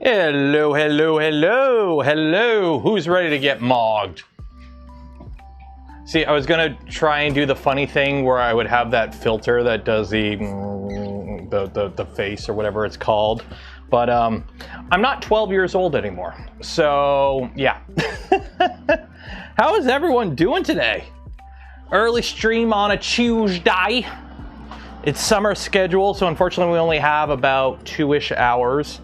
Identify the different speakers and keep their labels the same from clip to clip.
Speaker 1: Hello, hello, hello, hello. Who's ready to get mogged? See, I was gonna try and do the funny thing where I would have that filter that does the face or whatever it's called, but I'm not 12 years old anymore. So yeah. How is everyone doing today? Early stream on a Tuesday. It's summer schedule, so unfortunately we only have about 2-ish hours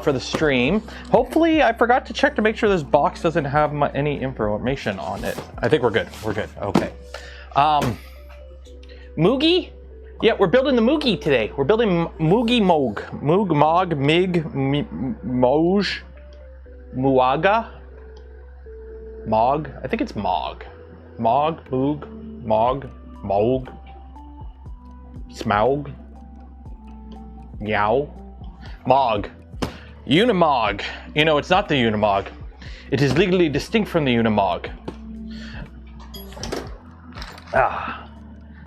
Speaker 1: for the stream. Hopefully, I forgot to check to make sure this box doesn't have any information on it. I think we're good. We're good. Okay. Moogie? Yeah, we're building the Moogie today. We're building Moogie Mog. Moog, Mog, Mig, Moj, Muaga, Mog. I think it's Mog. Mog, Moog, Mog, Mog, Smaug, Meow, Mog. Unimog. You know, it's not the Unimog. It is legally distinct from the Unimog.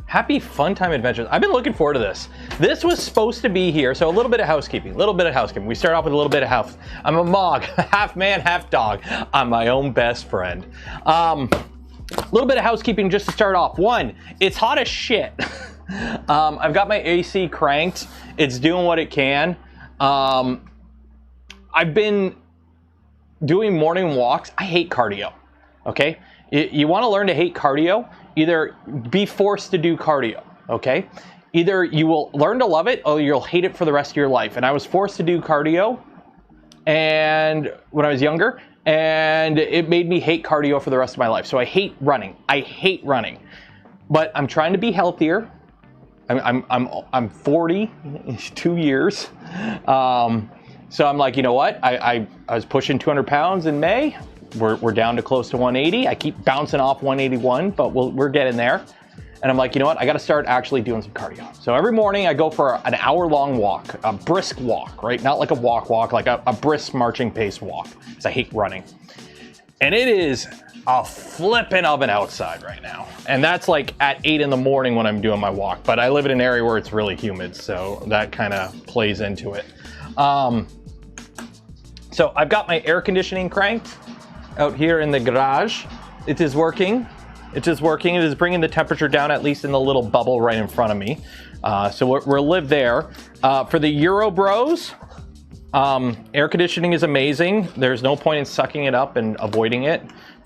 Speaker 1: Happy fun time adventures. I've been looking forward to this. This was supposed to be here, so a little bit of housekeeping. We start off with a little bit of house. I'm a Mog, half man, half dog. I'm my own best friend. A little bit of housekeeping just to start off. One, it's hot as shit. I've got my AC cranked. It's doing what it can. I've been doing morning walks. I hate cardio, okay? You want to learn to hate cardio, either be forced to do cardio, okay? Either you will learn to love it or you'll hate it for the rest of your life. And I was forced to do cardio and when I was younger, and it made me hate cardio for the rest of my life. So I hate running. But I'm trying to be healthier. I'm 40, 2 years. So I'm like, you know what? I was pushing 200 pounds in May. We're down to close to 180. I keep bouncing off 181, but we're getting there. And I'm like, you know what? I got to start actually doing some cardio. So every morning I go for an hour-long walk, a brisk walk, right? Not like a walk, like a brisk marching pace walk, because I hate running. And it is a flippin' oven outside right now. And that's like at 8 in the morning when I'm doing my walk. But I live in an area where it's really humid, so that kind of plays into it. So I've got my air conditioning cranked out here in the garage. It is working. It is working. It is bringing the temperature down, at least in the little bubble right in front of me. So we'll live there. For the Euro Bros, air conditioning is amazing. There's no point in sucking it up and avoiding it.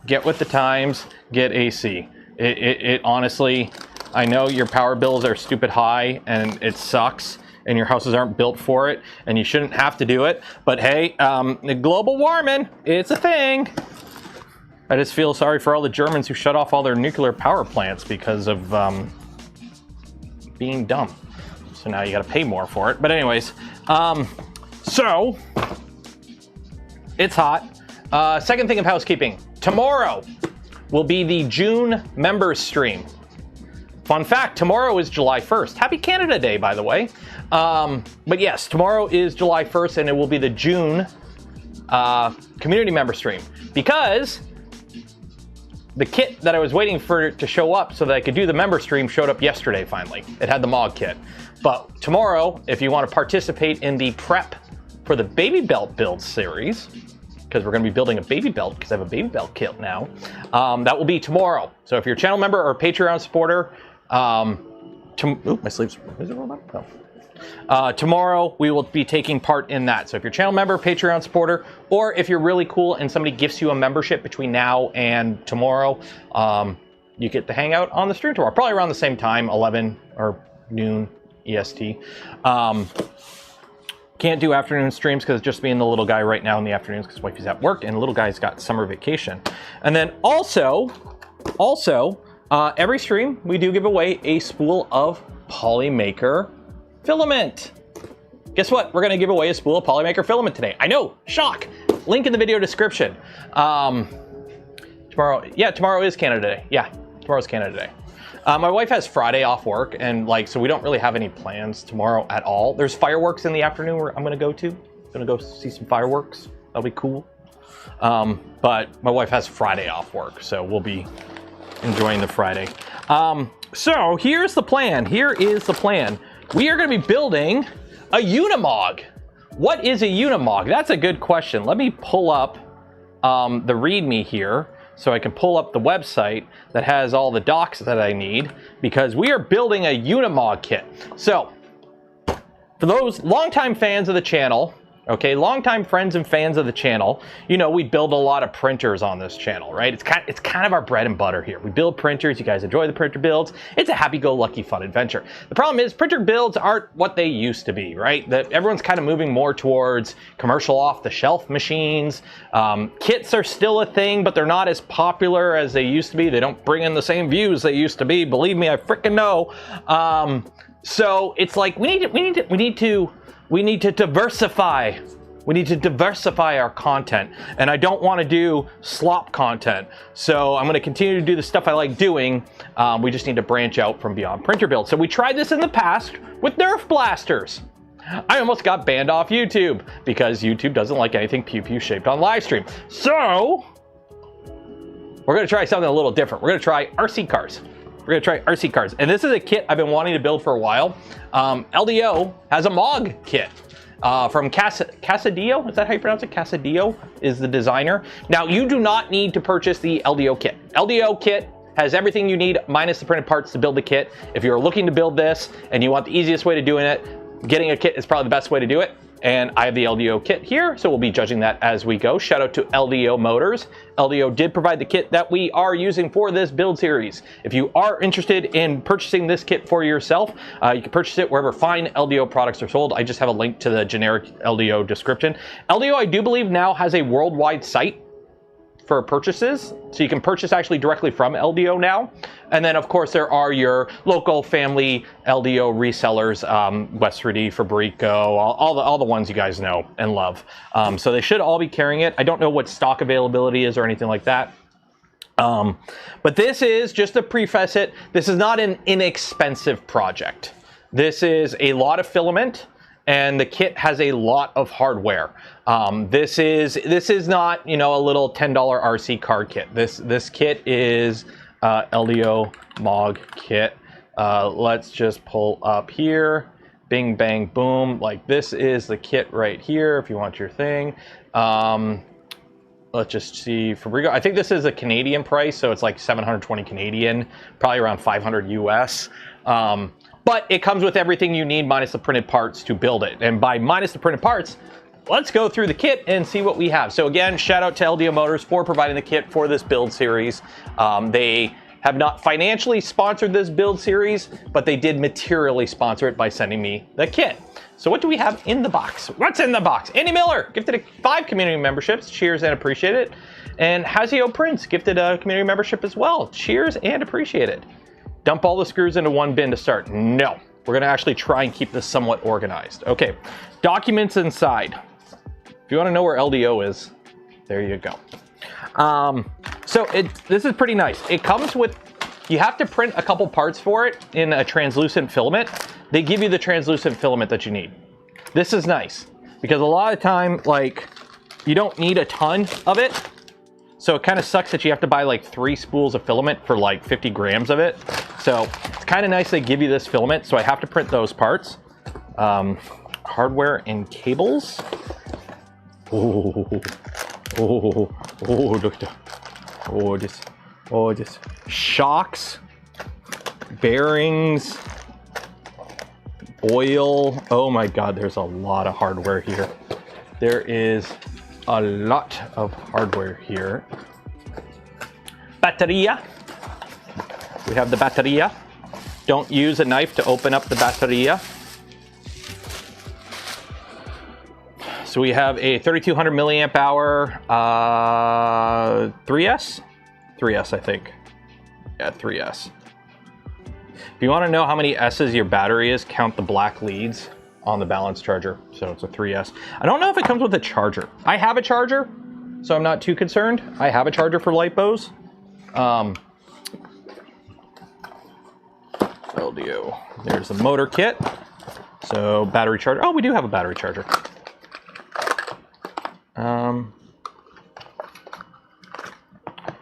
Speaker 1: Get with the times, get AC. It honestly, I know your power bills are stupid high and it sucks and your houses aren't built for it and you shouldn't have to do it. But hey, global warming, it's a thing. I just feel sorry for all the Germans who shut off all their nuclear power plants because of being dumb. So now you gotta pay more for it. But anyways, so it's hot. Second thing of housekeeping, tomorrow will be the June members stream. Fun fact, tomorrow is July 1st. Happy Canada Day, by the way. But yes, tomorrow is July 1st and it will be the June community member stream. Because the kit that I was waiting for it to show up so that I could do the member stream showed up yesterday finally. It had the MOG kit. But tomorrow, if you want to participate in the prep for the baby belt build series, because we're going to be building a baby belt because I have a baby belt kit now, that will be tomorrow. So if you're a channel member or Patreon supporter, my sleeves, is it rolled up? No. Tomorrow we will be taking part in that. So if you're a channel member, Patreon supporter, or if you're really cool and somebody gifts you a membership between now and tomorrow, you get to hang out on the stream tomorrow, probably around the same time, 11 or noon EST. Can't do afternoon streams because it's just me and the little guy right now in the afternoons because wifey's at work and the little guy's got summer vacation. And then also, every stream we do give away a spool of polymaker filament. Guess what? We're gonna give away a spool of polymaker filament today. I know, shock. Link in the video description. Tomorrow is Canada Day. Yeah, tomorrow's Canada Day. My wife has Friday off work and so we don't really have any plans tomorrow at all. There's fireworks in the afternoon where I'm gonna go to. Gonna go see some fireworks. That'll be cool. But my wife has Friday off work, so we'll be enjoying the Friday. So here's the plan. Here is the plan. We are going to be building a Unimog. what is a Unimog? That's a good question. Let me pull up the README here so I can pull up the website that has all the docs that I need, because we are building a Unimog kit. So, for those longtime fans of the channel, okay, longtime friends and fans of the channel, you know we build a lot of printers on this channel, right? It's kind of our bread and butter here. We build printers. You guys enjoy the printer builds. It's a happy-go-lucky fun adventure. The problem is printer builds aren't what they used to be, right? That everyone's kind of moving more towards commercial off-the-shelf machines. Kits are still a thing, but they're not as popular as they used to be. They don't bring in the same views they used to be. Believe me, I freaking know. So it's like we need to diversify. We need to diversify our content, and I don't want to do slop content. So I'm going to continue to do the stuff I like doing. We just need to branch out from beyond printer build. So we tried this in the past with Nerf blasters. I almost got banned off YouTube because YouTube doesn't like anything pew-pew shaped on live stream. So we're going to try something a little different. We're going to try RC cars. We're gonna try RC cars, and this is a kit I've been wanting to build for a while. LDO has a MOG kit from Casadillo. Is that how you pronounce it? Casadillo is the designer. Now, you do not need to purchase the LDO kit. LDO kit has everything you need minus the printed parts to build the kit. If you're looking to build this and you want the easiest way to doing it, getting a kit is probably the best way to do it. And I have the LDO kit here, so we'll be judging that as we go. Shout out to LDOmotors. LDO did provide the kit that we are using for this build series. If you are interested in purchasing this kit for yourself, you can purchase it wherever fine LDO products are sold. I just have a link to the generic LDO description. LDO, I do believe, now has a worldwide site for purchases, so you can purchase actually directly from LDO now. And then of course there are your local family LDO resellers, West3D, Fabrico, all the ones you guys know and love. So they should all be carrying it. I don't know what stock availability is or anything like that. But this is, just to preface it, this is not an inexpensive project. This is a lot of filament, and the kit has a lot of hardware. This is not, you know, a little $10 RC car kit. This kit is LDO MOG kit. Let's just pull up here. Bing, bang, boom. Like, this is the kit right here if you want your thing. Let's just see, Fabrico. I think this is a Canadian price, so it's like 720 Canadian, probably around 500 US. But it comes with everything you need minus the printed parts to build it. And by minus the printed parts, let's go through the kit and see what we have. So again, shout out to LDOmotors for providing the kit for this build series. They have not financially sponsored this build series, but they did materially sponsor it by sending me the kit. So what do we have in the box? What's in the box? Andy Miller gifted 5 community memberships. Cheers and appreciate it. And Hazio Prince gifted a community membership as well. Cheers and appreciate it. Dump all the screws into one bin to start. No, we're gonna actually try and keep this somewhat organized. Okay, documents inside. If you wanna know where LDO is, there you go. So this is pretty nice. It comes with, you have to print a couple parts for it in a translucent filament. They give you the translucent filament that you need. This is nice because a lot of time, like, you don't need a ton of it. So it kind of sucks that you have to buy like 3 spools of filament for like 50 grams of it. So it's kind of nice they give you this filament. So I have to print those parts. Hardware and cables. Oh, look at that. Just shocks, bearings, oil. Oh my God, there's a lot of hardware here. There is a lot of hardware here. Bateria. We have the bateria. Don't use a knife to open up the bateria. So we have a 3200 milliamp hour 3S? 3S, I think. Yeah, 3S. If you want to know how many S's your battery is, count the black leads on the balance charger. So it's a 3S. I don't know if it comes with a charger. I have a charger, so I'm not too concerned. I have a charger for LiPos. LDO. There's the motor kit. So battery charger. Oh, we do have a battery charger.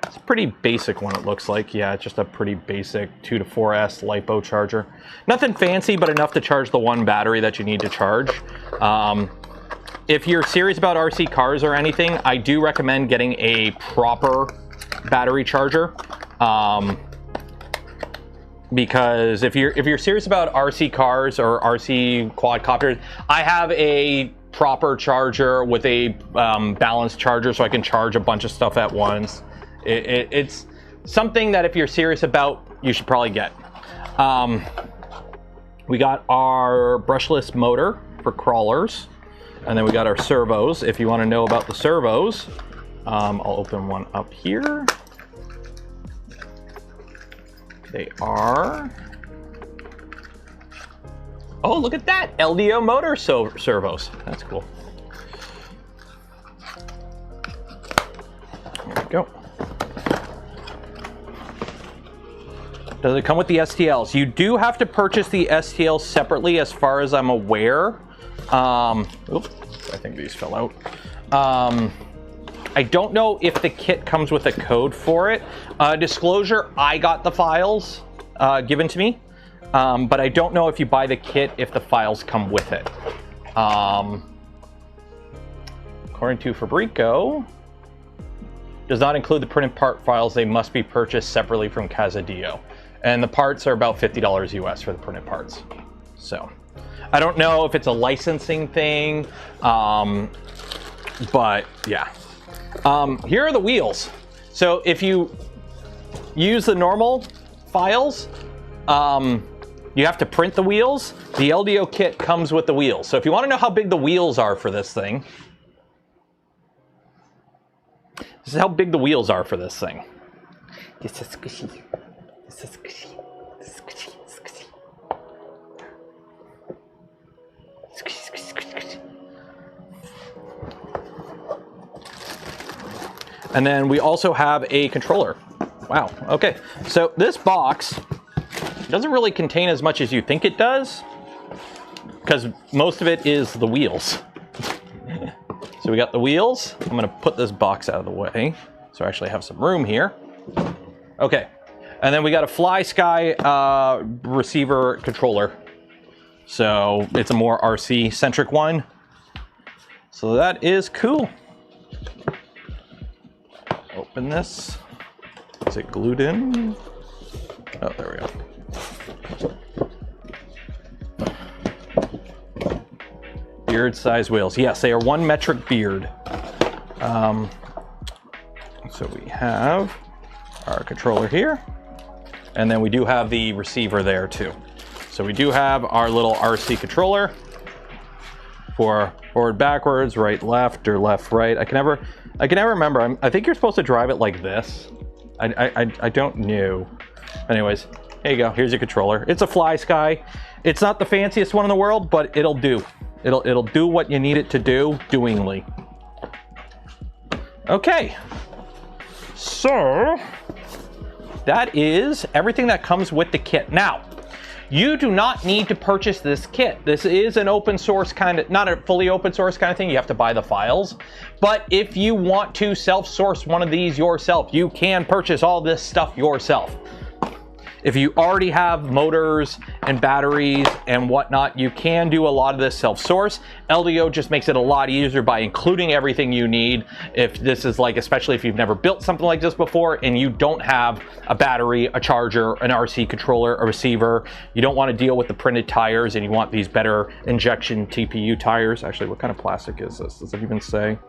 Speaker 1: It's a pretty basic one, it looks like. Yeah, it's just a pretty basic 2 to 4S LiPo charger. Nothing fancy, but enough to charge the one battery that you need to charge. if you're serious about RC cars or anything, I do recommend getting a proper battery charger. Because if you're serious about RC cars or RC quadcopters, I have a proper charger with a balanced charger, so I can charge a bunch of stuff at once. It's something that if you're serious about, you should probably get. We got our brushless motor for crawlers, and then we got our servos. If you want to know about the servos, I'll open one up here. They are, oh, look at that, LDOmotors servos. That's cool. There we go. Does it come with the STLs? You do have to purchase the STLs separately, as far as I'm aware. Oops, I think these fell out. I don't know if the kit comes with a code for it. Disclosure, I got the files given to me, but I don't know if you buy the kit if the files come with it. According to Fabrico, does not include the printed part files. They must be purchased separately from Casadillo. And the parts are about $50 US for the printed parts. So, I don't know if it's a licensing thing, but yeah. Here are the wheels. So if you use the normal files, you have to print the wheels. The LDO kit comes with the wheels. So if you want to know how big the wheels are for this thing, this is how big the wheels are for this thing. This is squishy. This is squishy. This is squishy. Squishy. Squishy, squishy, squishy, squishy. And then we also have a controller. Wow, okay. So this box doesn't really contain as much as you think it does, because most of it is the wheels. So we got the wheels. I'm gonna put this box out of the way, so I actually have some room here. Okay, and then we got a FlySky receiver controller. So it's a more RC-centric one. So that is cool. Open this. Is it glued in? Oh, there we go. Beard size wheels. Yes, they are 1 metric beard. So we have our controller here, and then we do have the receiver there too. So we do have our little RC controller for forward, backwards, right, left, or left, right. I can never remember. I think you're supposed to drive it like this. I don't know. Anyways, here you go. Here's your controller. It's a FlySky. It's not the fanciest one in the world, but it'll do. It'll do what you need it to do, doingly. Okay. So that is everything that comes with the kit. Now, you do not need to purchase this kit. This is an open source kind of, not a fully open source kind of thing. You have to buy the files. But if you want to self-source one of these yourself, you can purchase all this stuff yourself. If you already have motors and batteries and whatnot, you can do a lot of this self-source. LDO just makes it a lot easier by including everything you need. If this is like, especially if you've never built something like this before and you don't have a battery, a charger, an RC controller, a receiver, you don't want to deal with the printed tires and you want these better injection TPU tires. Actually, what kind of plastic is this? Does it even say?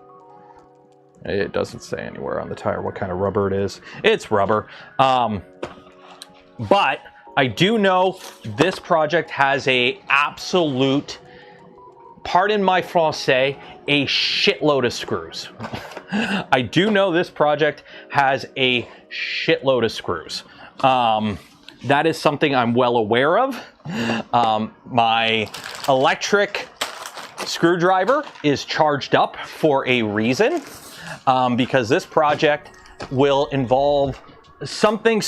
Speaker 1: It doesn't say anywhere on the tire what kind of rubber it is. It's rubber. But I do know this project has a absolute, pardon my français, a shitload of screws. I do know this project has a shitload of screws. That is something I'm well aware of. My electric screwdriver is charged up for a reason, because this project will involve something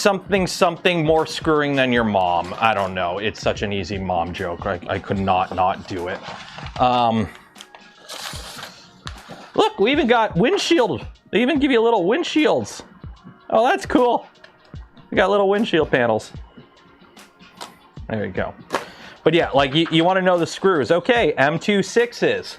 Speaker 1: more screwing than your mom. I don't know. It's such an easy mom joke. I could not do it. Look, we even got windshield. They even give you little windshields. Oh, that's cool. We got little windshield panels. There you go. But yeah, like you want to know the screws. Okay, M26s.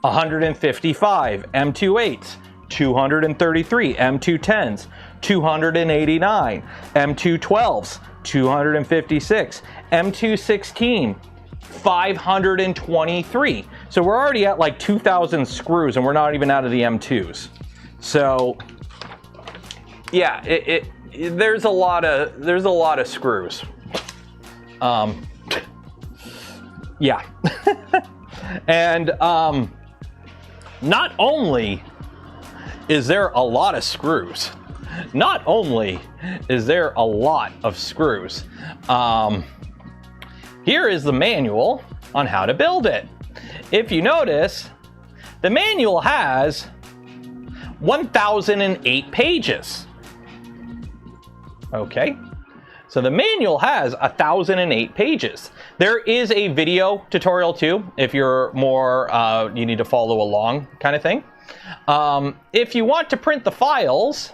Speaker 1: 155 M28s, 233 M210s, 289 M212s, 256 M216, 523. So we're already at like 2,000 screws, and we're not even out of the M2s. So yeah, there's a lot of screws. Yeah. And not only is there a lot of screws, here is the manual on how to build it. If you notice, the manual has 1,008 pages. Okay, so the manual has 1,008 pages. There is a video tutorial too, if you're more, you need to follow along kind of thing. If you want to print the files,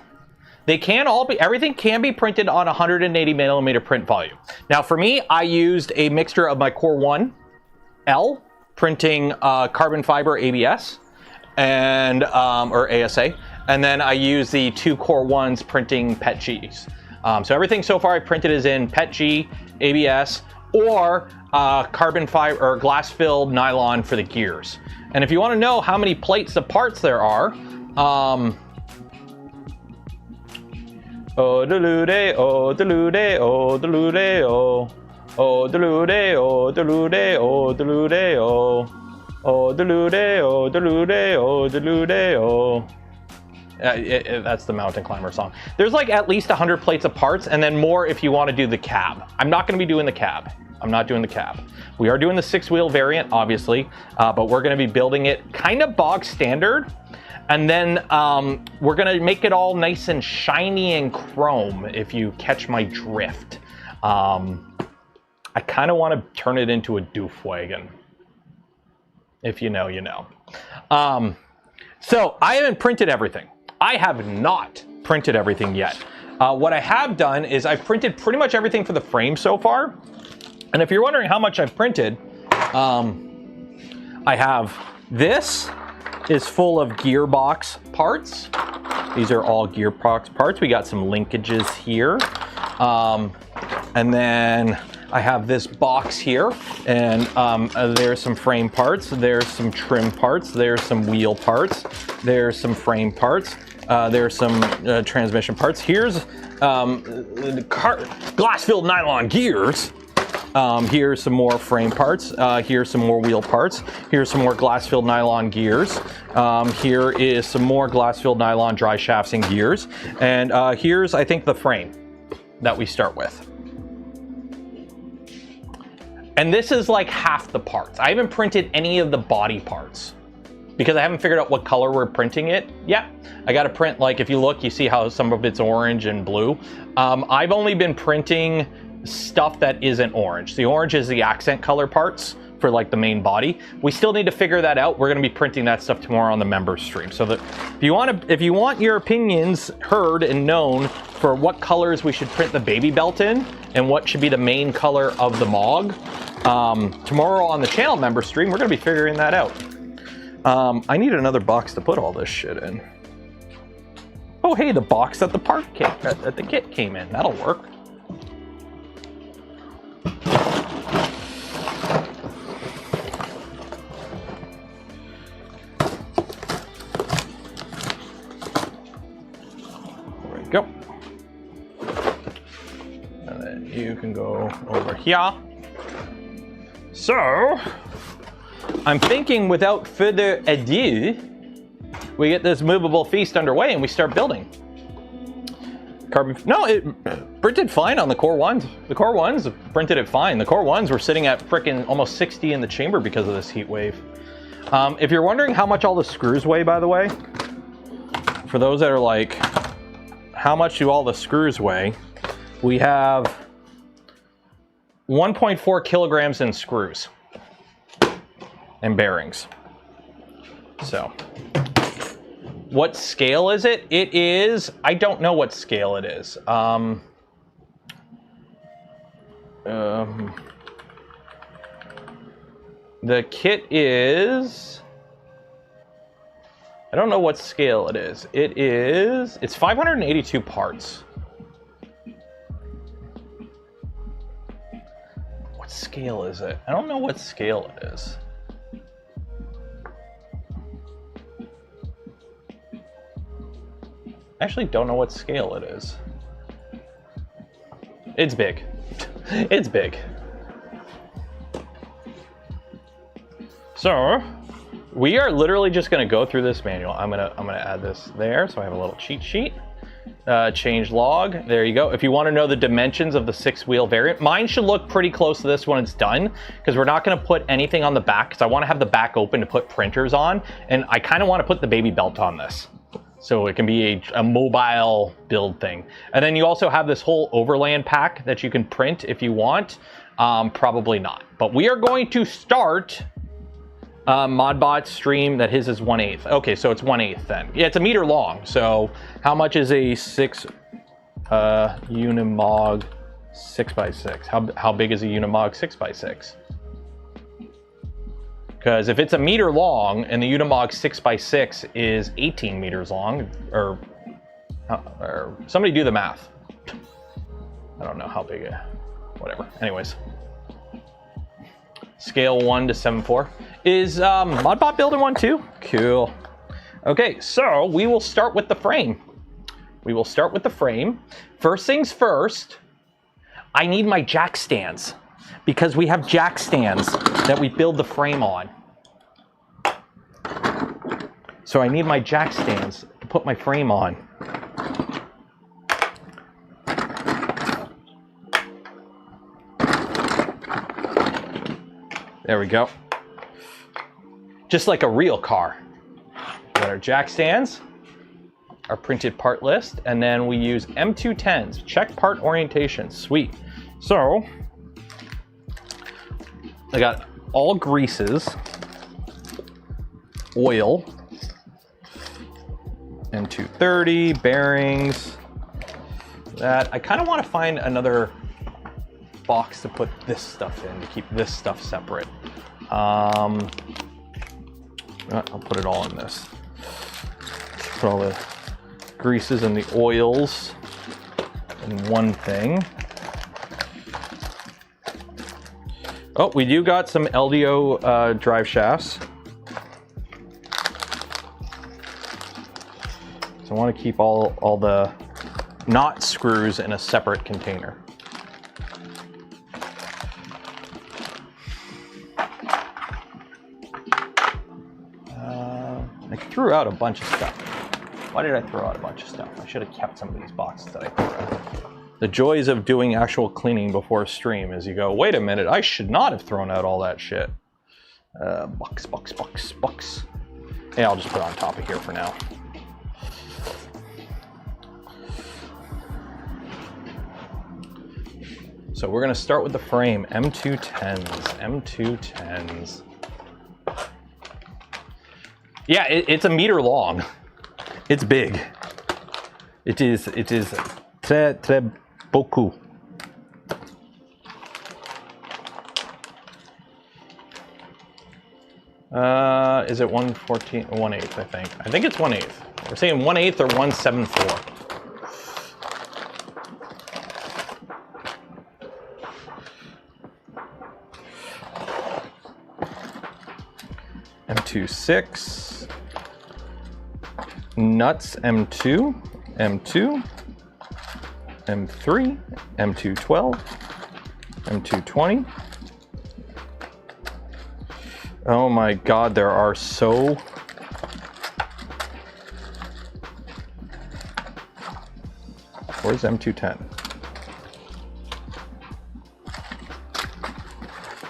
Speaker 1: everything can be printed on 180mm print volume. Now for me, I used a mixture of my Core 1L printing carbon fiber ABS and or ASA, and then I used the 2 Core 1s printing PETGs. So everything so far I printed is in PETG, ABS, or carbon fiber or glass-filled nylon for the gears. And if you want to know how many plates of parts there are, oh delude, oh delude, oh delude, oh, oh delude, oh delude, oh delude, oh, oh delude, oh delude, oh delude, oh. That's the mountain climber song. There's like at least 100 plates of parts, and then more if you want to do the cab. I'm not going to be doing the cab. I'm not doing the cab. We are doing the 6-wheel variant, obviously, but we're going to be building it kind of bog standard, and then we're going to make it all nice and shiny and chrome, if you catch my drift. I kind of want to turn it into a doof wagon. If you know, you know. So I haven't printed everything. I have not printed everything yet. What I have done is I've printed pretty much everything for the frame so far. And if you're wondering how much I've printed, I have this is full of Gearbox parts. These are all Gearbox parts. We got some linkages here. And then I have this box here, and there's some frame parts, there's some trim parts, there's some wheel parts, there's some frame parts, there's some transmission parts. Here's glass-filled nylon gears. Here's some more frame parts. Here's some more wheel parts. Here's some more glass-filled nylon gears. Here is some more glass-filled nylon dry shafts and gears. And here's, I think, the frame that we start with. And this is like half the parts. I haven't printed any of the body parts because I haven't figured out what color we're printing it yet. I got to print, like, if you look, you see how some of it's orange and blue. I've only been printing stuff that isn't orange. The orange is the accent color parts for like the main body. We still need to figure that out. We're going to be printing that stuff tomorrow on the members stream. So that if you want your opinions heard and known for what colors we should print the baby belt in and what should be the main color of the MOG, tomorrow on the channel member stream, we're going to be figuring that out. I need another box to put all this shit in. Oh, hey, the box that the kit came in. That'll work. There we go. And then you can go over here. So, I'm thinking without further ado, we get this movable feast underway and we start building. No, it printed fine on the Core 1s. The Core 1s printed it fine. The Core 1s were sitting at frickin' almost 60 in the chamber because of this heat wave. If you're wondering how much all the screws weigh, by the way, for those that are like, how much do all the screws weigh? We have 1.4 kilograms in screws and bearings. So, what scale is it? It is, I don't know what scale it is. The kit is I don't know what scale it is. It's 582 parts. What scale is it? I don't know what scale it is. I actually don't know what scale it is. It's big. It's big. So, we are literally just gonna go through this manual. I'm gonna add this there, so I have a little cheat sheet. Change log, there you go. If you wanna know the dimensions of the 6-wheel variant, mine should look pretty close to this when it's done, because we're not gonna put anything on the back, because I wanna have the back open to put printers on, and I kinda wanna put the baby belt on this. So it can be a mobile build thing. And then you also have this whole overland pack that you can print if you want. Probably not. But we are going to start Modbot stream that his is 1/8. Okay, so it's 1/8 then. Yeah, it's a meter long. So how much is a 6 Unimog 6x6? How big is a Unimog 6x6? Because if it's a meter long and the Unimog 6x6 is 18 meters long, or somebody do the math. I don't know how big whatever. Anyways. Scale 1 to 7.4. Is Modbot building one too? Cool. Okay, so we will start with the frame. First things first, I need my jack stands, because we have jack stands that we build the frame on. So I need my jack stands to put my frame on. There we go. Just like a real car. We got our jack stands, our printed part list, and then we use M210s, check part orientation, sweet. So, I got all greases, oil, M230, bearings, that. I kind of want to find another box to put this stuff in to keep this stuff separate. I'll put it all in this. Put all the greases and the oils in one thing. Oh, we do got some LDO drive shafts. So I want to keep all the knot screws in a separate container. I threw out a bunch of stuff. Why did I throw out a bunch of stuff? I should have kept some of these boxes that I threw out. The joys of doing actual cleaning before a stream is you go, wait a minute, I should not have thrown out all that shit. Box. Yeah, I'll just put it on top of here for now. So we're gonna start with the frame, M210s. Yeah, it's a meter long. It's big. It is très beaucoup. Is it 1/14, 1/8? I think. I think it's 1/8. We're saying 1/8 or 1/7/4. M26, nuts M2, M2, M3, M212, M220. Oh my God, there are so... Where's M210?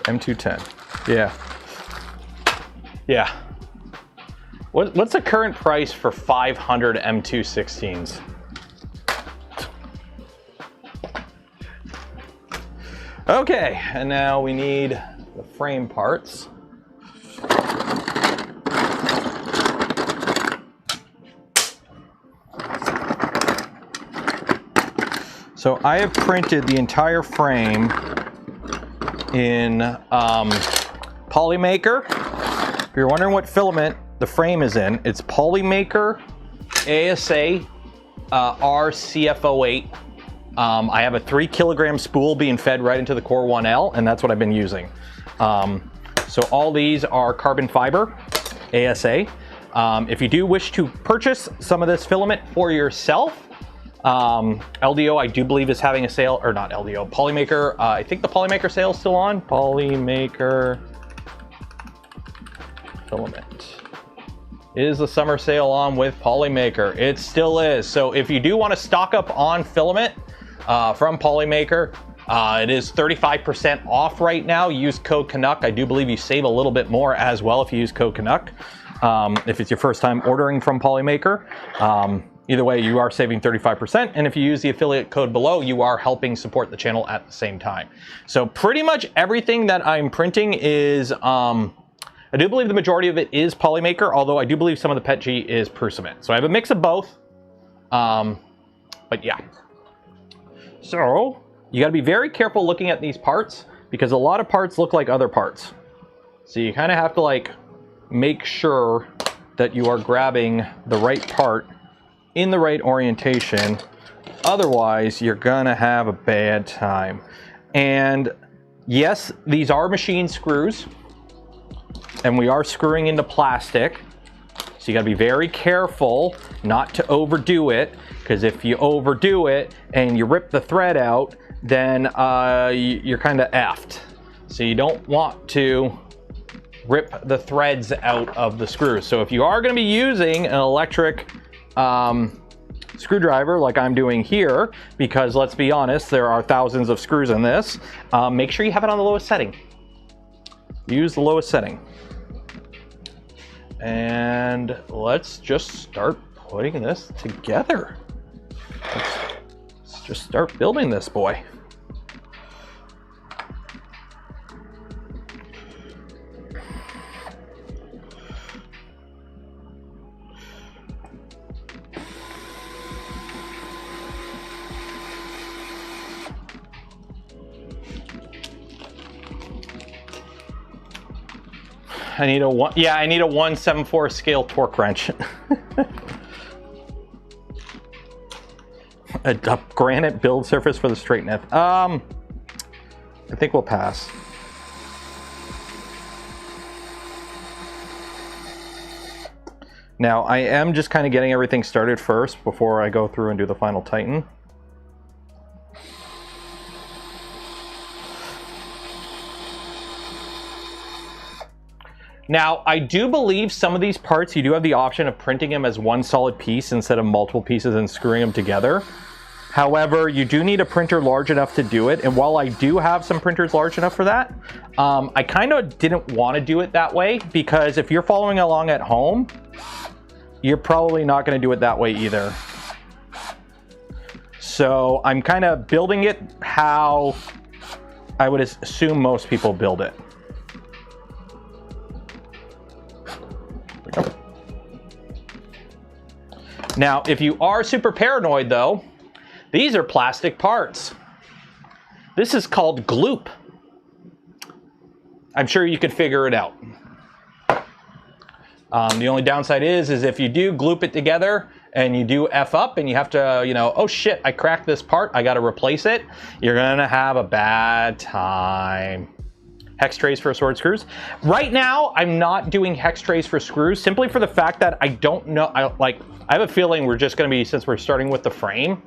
Speaker 1: M210, yeah. Yeah. What's the current price for 500 M216s? Okay, and now we need the frame parts. So I have printed the entire frame in polymaker. If you're wondering what filament the frame is in. It's Polymaker ASA RCF08. I have a 3 kilogram spool being fed right into the Core 1L, and that's what I've been using. So all these are carbon fiber ASA. If you do wish to purchase some of this filament for yourself, LDO, I do believe, is having a sale, or not LDO, Polymaker. I think the Polymaker sale is still on. Polymaker filament. Is the summer sale on with Polymaker? It still is. So if you do want to stock up on filament from Polymaker, it is 35% off right now. Use code Canuck. I do believe you save a little bit more as well if you use code Canuck. If it's your first time ordering from Polymaker. Either way, you are saving 35%, and if you use the affiliate code below, you are helping support the channel at the same time. So pretty much everything that I'm printing is, I do believe the majority of it is Polymaker, although I do believe some of the PETG is Prusament. So I have a mix of both, but yeah. So you gotta be very careful looking at these parts, because a lot of parts look like other parts. So you kind of have to like make sure that you are grabbing the right part in the right orientation, otherwise you're gonna have a bad time. And yes, these are machine screws, and we are screwing into plastic, so you gotta be very careful not to overdo it, because if you overdo it and you rip the thread out, then you're kind of effed. So you don't want to rip the threads out of the screws. So if you are going to be using an electric screwdriver like I'm doing here, because let's be honest, there are thousands of screws in this, make sure you have it on the lowest setting. Use the lowest setting. And let's just start putting this together. Let's just start building this boy. I need a 1/7/4 scale torque wrench. a granite build surface for the straight nith. I think we'll pass. Now I am just kind of getting everything started first before I go through and do the final tighten. Now, I do believe some of these parts, you do have the option of printing them as one solid piece instead of multiple pieces and screwing them together. However, you do need a printer large enough to do it. And while I do have some printers large enough for that, I kind of didn't want to do it that way, because if you're following along at home, you're probably not going to do it that way either. So I'm kind of building it how I would assume most people build it. Now, if you are super paranoid though, these are plastic parts. This is called gloop. I'm sure you could figure it out. The only downside is if you do gloop it together and you do F up and you have to, you know, oh shit, I cracked this part, I gotta replace it, you're gonna have a bad time. Hex trays for sword screws. Right now, I'm not doing hex trays for screws simply for the fact that I don't know, I have a feeling we're just gonna be, since we're starting with the frame,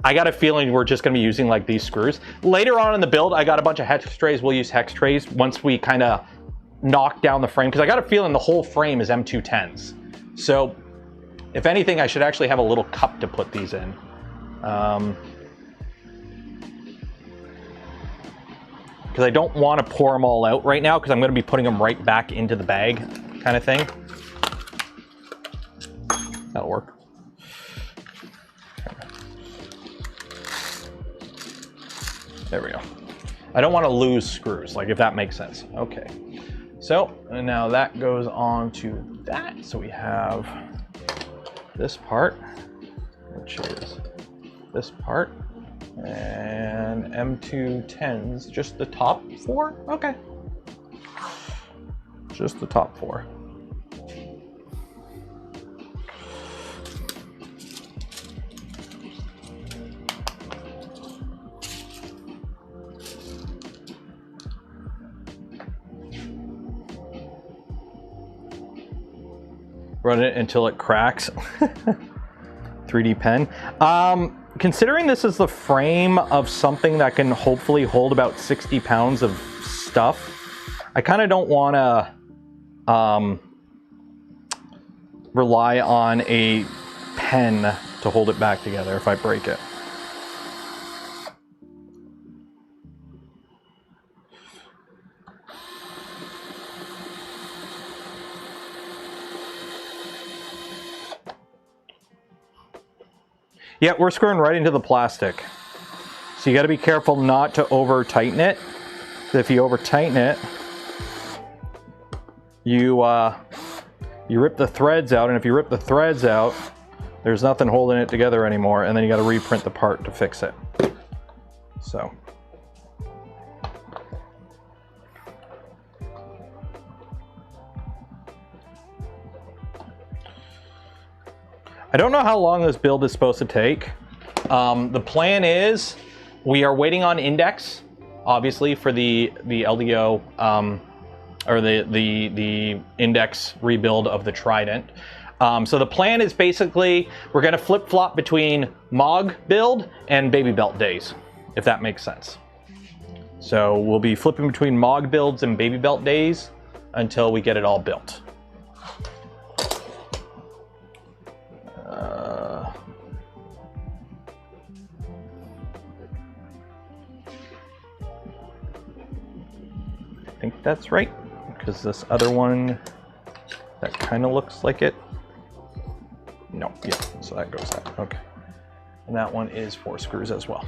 Speaker 1: I got a feeling we're just gonna be using like these screws. Later on in the build, I got a bunch of hex trays. We'll use hex trays once we kind of knock down the frame, because I got a feeling the whole frame is M210s. So if anything, I should actually have a little cup to put these in. Because I don't want to pour them all out right now, because I'm going to be putting them right back into the bag kind of thing. That'll work. There we go. I don't want to lose screws, like if that makes sense. Okay. So, and now that goes on to that. So we have this part, which is this part, and M210s, just the top four? Okay. Just the top four. Run it until it cracks. 3D pen. Considering this is the frame of something that can hopefully hold about 60 pounds of stuff, I kind of don't want to rely on a pen to hold it back together if I break it. Yeah, we're screwing right into the plastic. So you got to be careful not to over tighten it. If you over tighten it, you rip the threads out, and if you rip the threads out, there's nothing holding it together anymore, and then you got to reprint the part to fix it. So. I don't know how long this build is supposed to take. The plan is we are waiting on index, obviously, for the LDO or the index rebuild of the Trident. So the plan is basically we're going to flip-flop between MOG build and baby belt days, if that makes sense. So we'll be flipping between MOG builds and baby belt days until we get it all built. I think that's right, because this other one that kind of looks like it. No, yeah, so that goes out. Okay. And that one is 4 screws as well.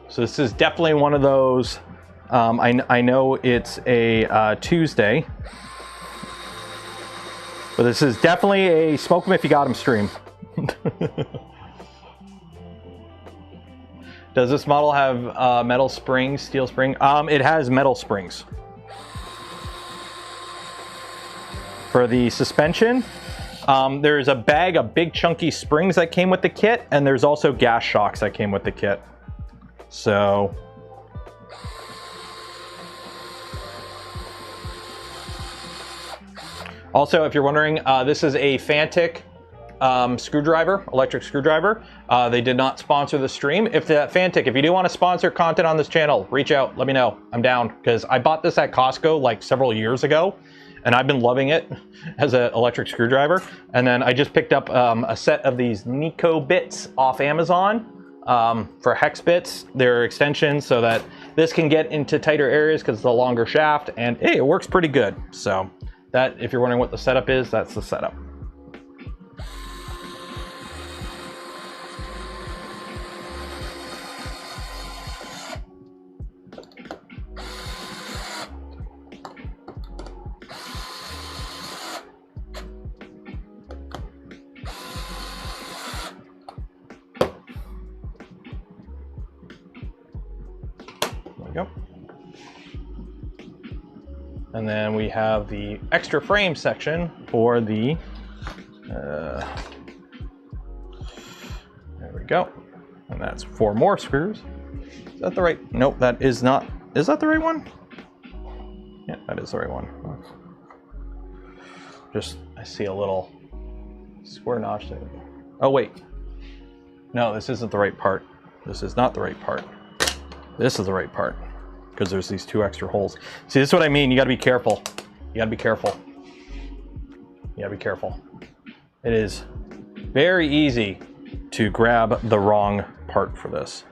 Speaker 1: So this is definitely one of those, I know it's a Tuesday, but this is definitely a smoke 'em if you got 'em stream. Does this model have metal springs, steel spring? It has metal springs. For the suspension, there's a bag of big chunky springs that came with the kit, and there's also gas shocks that came with the kit. So also, if you're wondering, this is a Fantic screwdriver, electric screwdriver. They did not sponsor the stream. If you do want to sponsor content on this channel, reach out, let me know. I'm down, because I bought this at Costco like several years ago, and I've been loving it as an electric screwdriver. And then I just picked up a set of these Nico bits off Amazon for hex bits. They're extensions so that this can get into tighter areas because it's a longer shaft, and hey, it works pretty good. So that, if you're wondering what the setup is, that's the setup. Go. And then we have the extra frame section for the there we go, and that's 4 more screws. Is that the right? Nope, that is not. Is that the right one? Yeah, that is the right one. Just, I see a little square notch there. Oh wait, no, this isn't the right part. This is not the right part. This is the right part, because there's these 2 extra holes. See, this is what I mean. You got to be careful. You got to be careful. You got to be careful. It is very easy to grab the wrong part for this.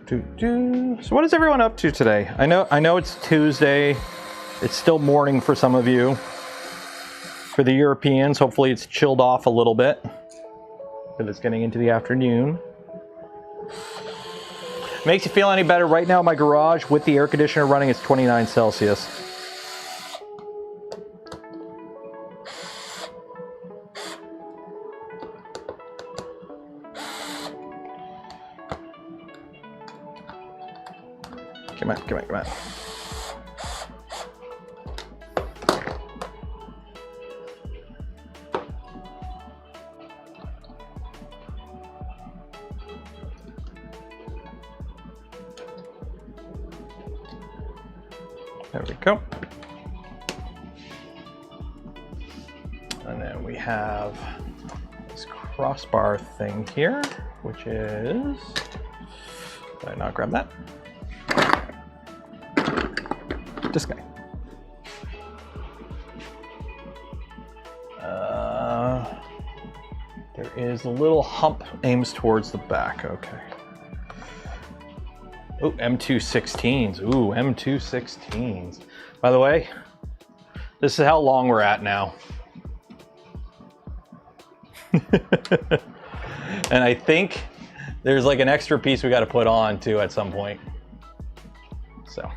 Speaker 1: So what is everyone up to today? I know it's Tuesday. It's still morning for some of you. For the Europeans, hopefully it's chilled off a little bit, because it's getting into the afternoon. Makes you feel any better, right now my garage with the air conditioner running is 29 Celsius. Come on, come on, come on. There we go. And then we have this crossbar thing here, which is, did I not grab that? This guy. There is a little hump aims towards the back, okay. Oh, M216s. Ooh, M216s. By the way, this is how long we're at now. And I think there's like an extra piece we got to put on too at some point. So,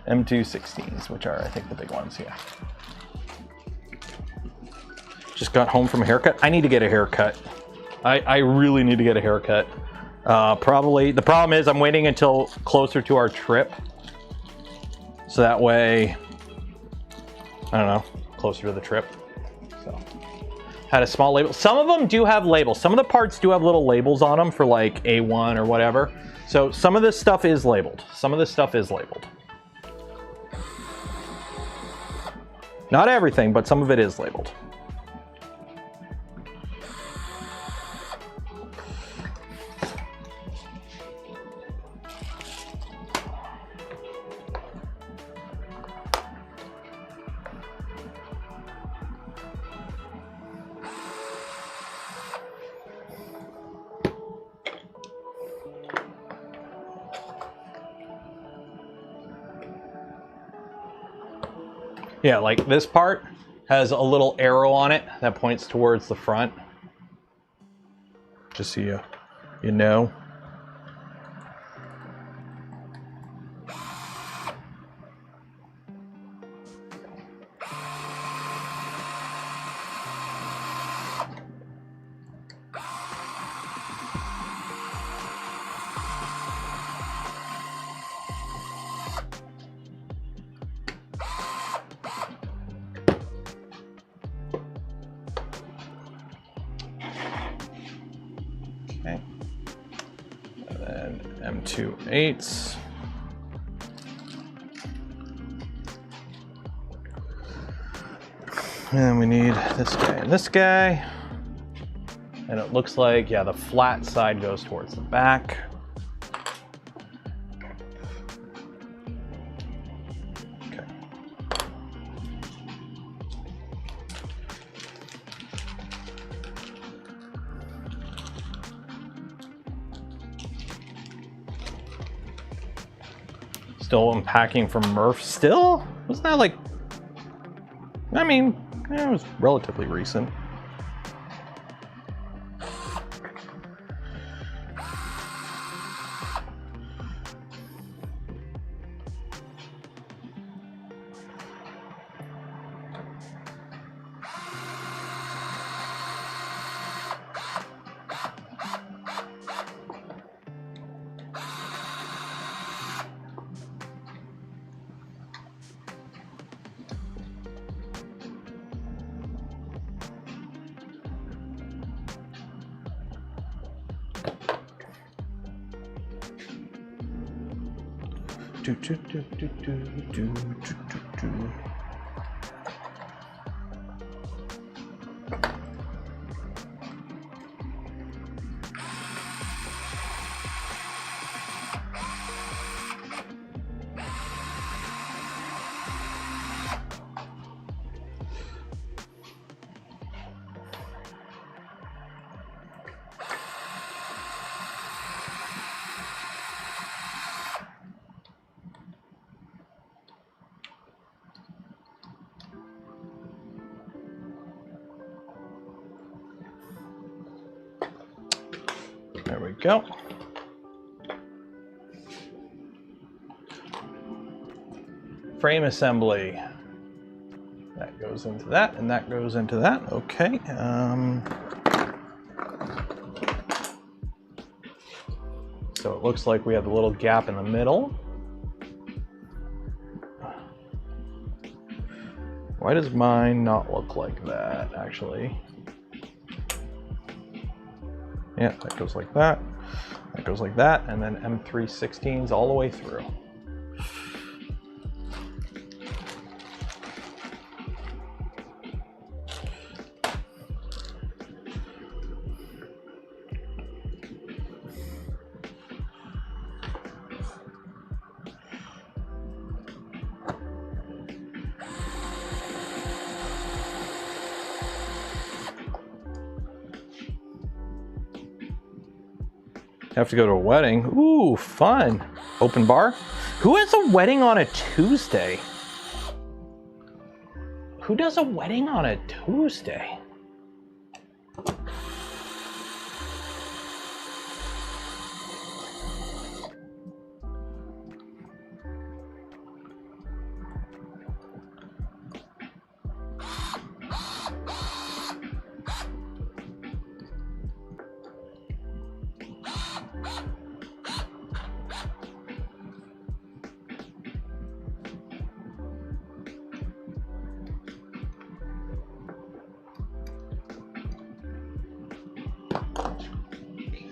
Speaker 1: M216s, which are, I think, the big ones, yeah. Just got home from a haircut. I need to get a haircut. I really need to get a haircut. Probably, the problem is I'm waiting until closer to our trip. So that way, I don't know, closer to the trip. So, had a small label. Some of them do have labels. Some of the parts do have little labels on them for like A1 or whatever. So some of this stuff is labeled. Some of this stuff is labeled. Not everything, but some of it is labeled. Yeah, like this part has a little arrow on it that points towards the front. Just so you know. Okay. And then M2.8s. And we need this guy and this guy. And it looks like, yeah, the flat side goes towards the back. Okay. Still unpacking from Murph. Still? Wasn't that like, I mean, it was relatively recent. There we go. frame assembly. That goes into that, and that goes into that. Okay. So it looks like we have a little gap in the middle. Why does mine not look like that, actually? Yeah, that goes like that. That goes like that, and then M316s all the way through. Have to go to a wedding. Ooh, fun. Open bar. Who has a wedding on a Tuesday? Who does a wedding on a Tuesday?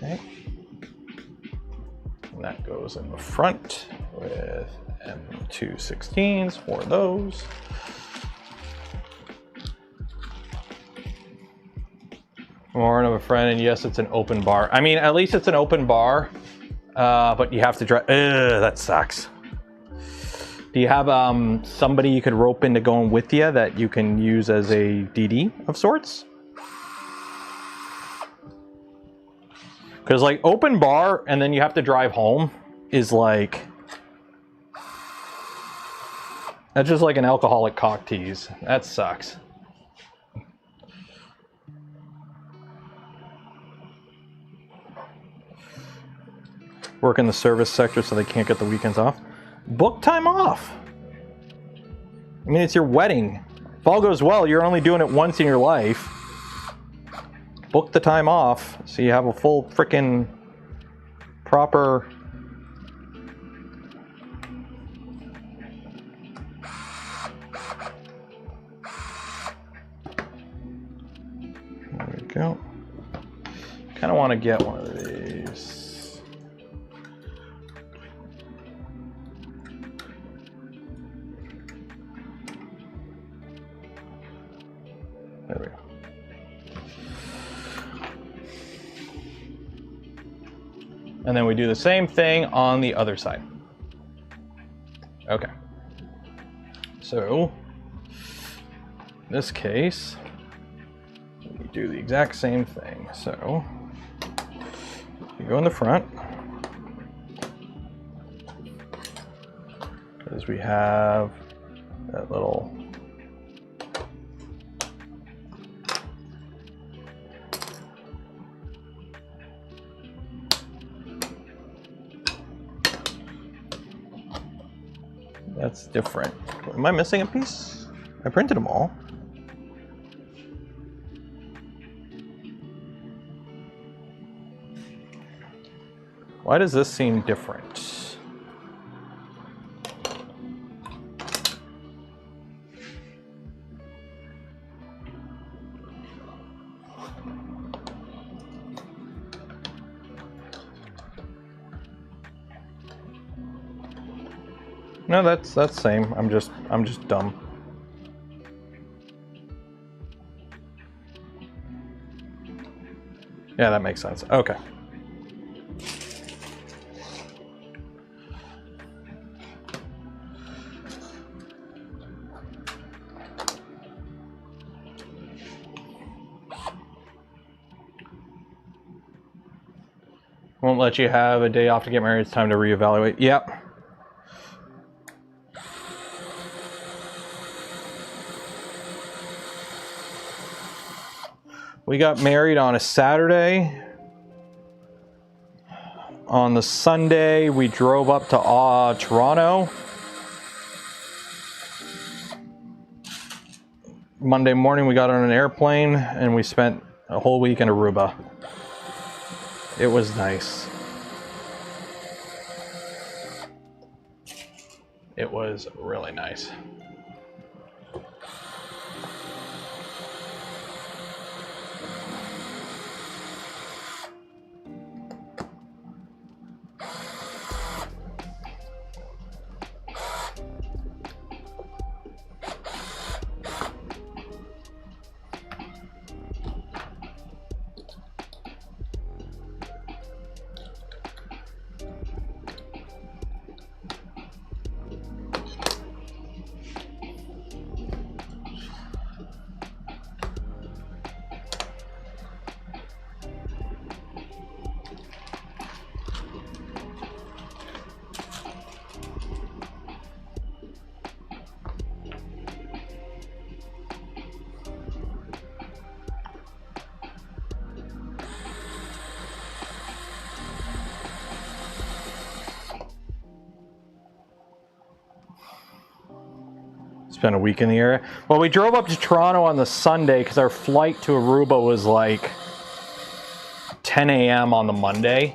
Speaker 1: Okay. And that goes in the front with M216s for those. More of a friend, and yes, it's an open bar. I mean, at least it's an open bar, but you have to drive. That sucks. Do you have somebody you could rope into going with you that you can use as a DD of sorts? Because like open bar and then you have to drive home is like, that's just like an alcoholic cock tease. That sucks. Work in the service sector so they can't get the weekends off. Book time off. I mean, it's your wedding. If all goes well, you're only doing it once in your life. Book the time off so you have a full frickin' proper. There we go. Kind of want to get one of these. There we go. And then we do the same thing on the other side. Okay. So, in this case, we do the exact same thing. So, you go in the front, because we have that little that's different. Am I missing a piece? I printed them all. Why does this seem different? No, that's same. I'm just dumb. Yeah, that makes sense. Okay. Won't let you have a day off to get married. It's time to reevaluate. Yep. We got married on a Saturday. On the Sunday, we drove up to Toronto. Monday morning we got on an airplane and we spent a whole week in Aruba. It was nice. It was really nice. Spent a week in the area. Well, we drove up to Toronto on the Sunday because our flight to Aruba was like 10 a.m. on the Monday,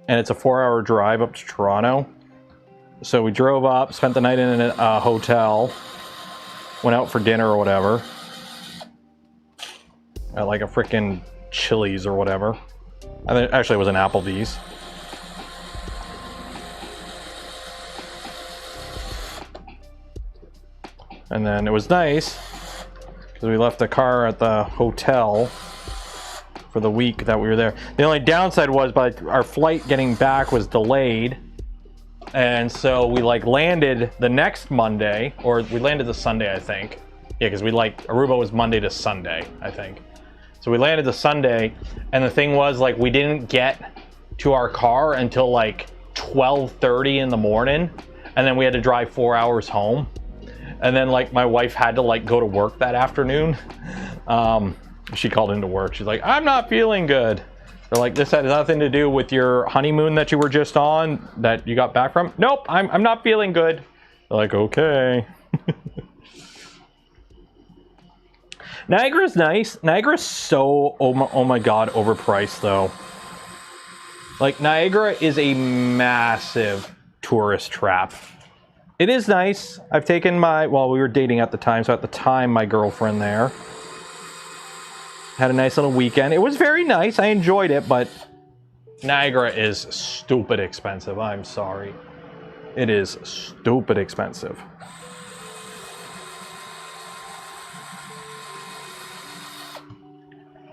Speaker 1: and it's a 4-hour drive up to Toronto. So we drove up, spent the night in a hotel, went out for dinner or whatever at like a freaking Chili's or whatever. I think actually it was an Applebee's. And then it was nice because we left the car at the hotel for the week that we were there. The only downside was our flight getting back was delayed. And so we like landed the next Monday, or we landed the Sunday, I think. Yeah, because Aruba was Monday to Sunday, I think. So we landed the Sunday, and the thing was like we didn't get to our car until like 12:30 in the morning, and then we had to drive 4 hours home. And then like my wife had to like go to work that afternoon. She called into work. She's like, I'm not feeling good. They're like, this had nothing to do with your honeymoon that you were just on, that you got back from. Nope, I'm not feeling good. They're like, okay. Niagara's nice. Niagara's so, oh my God, overpriced though. Like Niagara is a massive tourist trap. It is nice. I've taken well, we were dating at the time, so at the time, my girlfriend there. Had a nice little weekend. It was very nice. I enjoyed it, but Niagara is stupid expensive. I'm sorry. It is stupid expensive.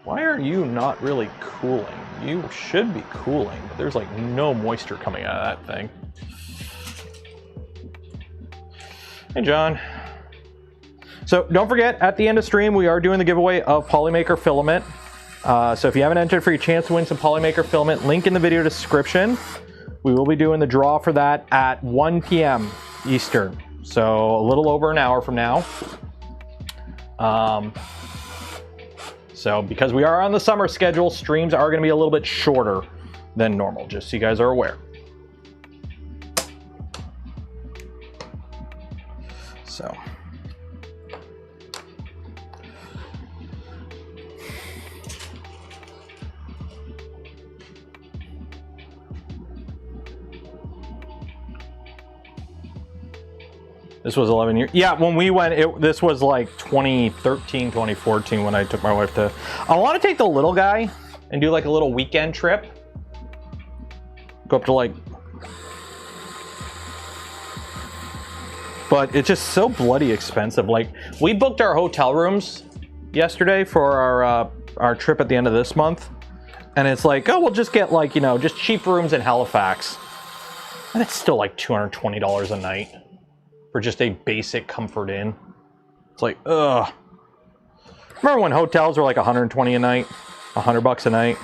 Speaker 1: Why are you not really cooling? You should be cooling, but there's like no moisture coming out of that thing. Hey, John. So don't forget, at the end of stream, we are doing the giveaway of Polymaker filament. So if you haven't entered for your chance to win some Polymaker filament, link in the video description. We will be doing the draw for that at 1 p.m. Eastern. So a little over an hour from now. So because we are on the summer schedule, streams are going to be a little bit shorter than normal, just so you guys are aware. So. This was 11 years. Yeah, when we went, this was like 2013, 2014 when I took my wife to... I want to take the little guy and do like a little weekend trip. Go up to like... But it's just so bloody expensive. Like, we booked our hotel rooms yesterday for our trip at the end of this month. And it's like, oh, we'll just get like, you know, just cheap rooms in Halifax. And it's still like $220 a night for just a basic comfort inn. It's like, ugh. Remember when hotels were like $120 a night? $100 a night?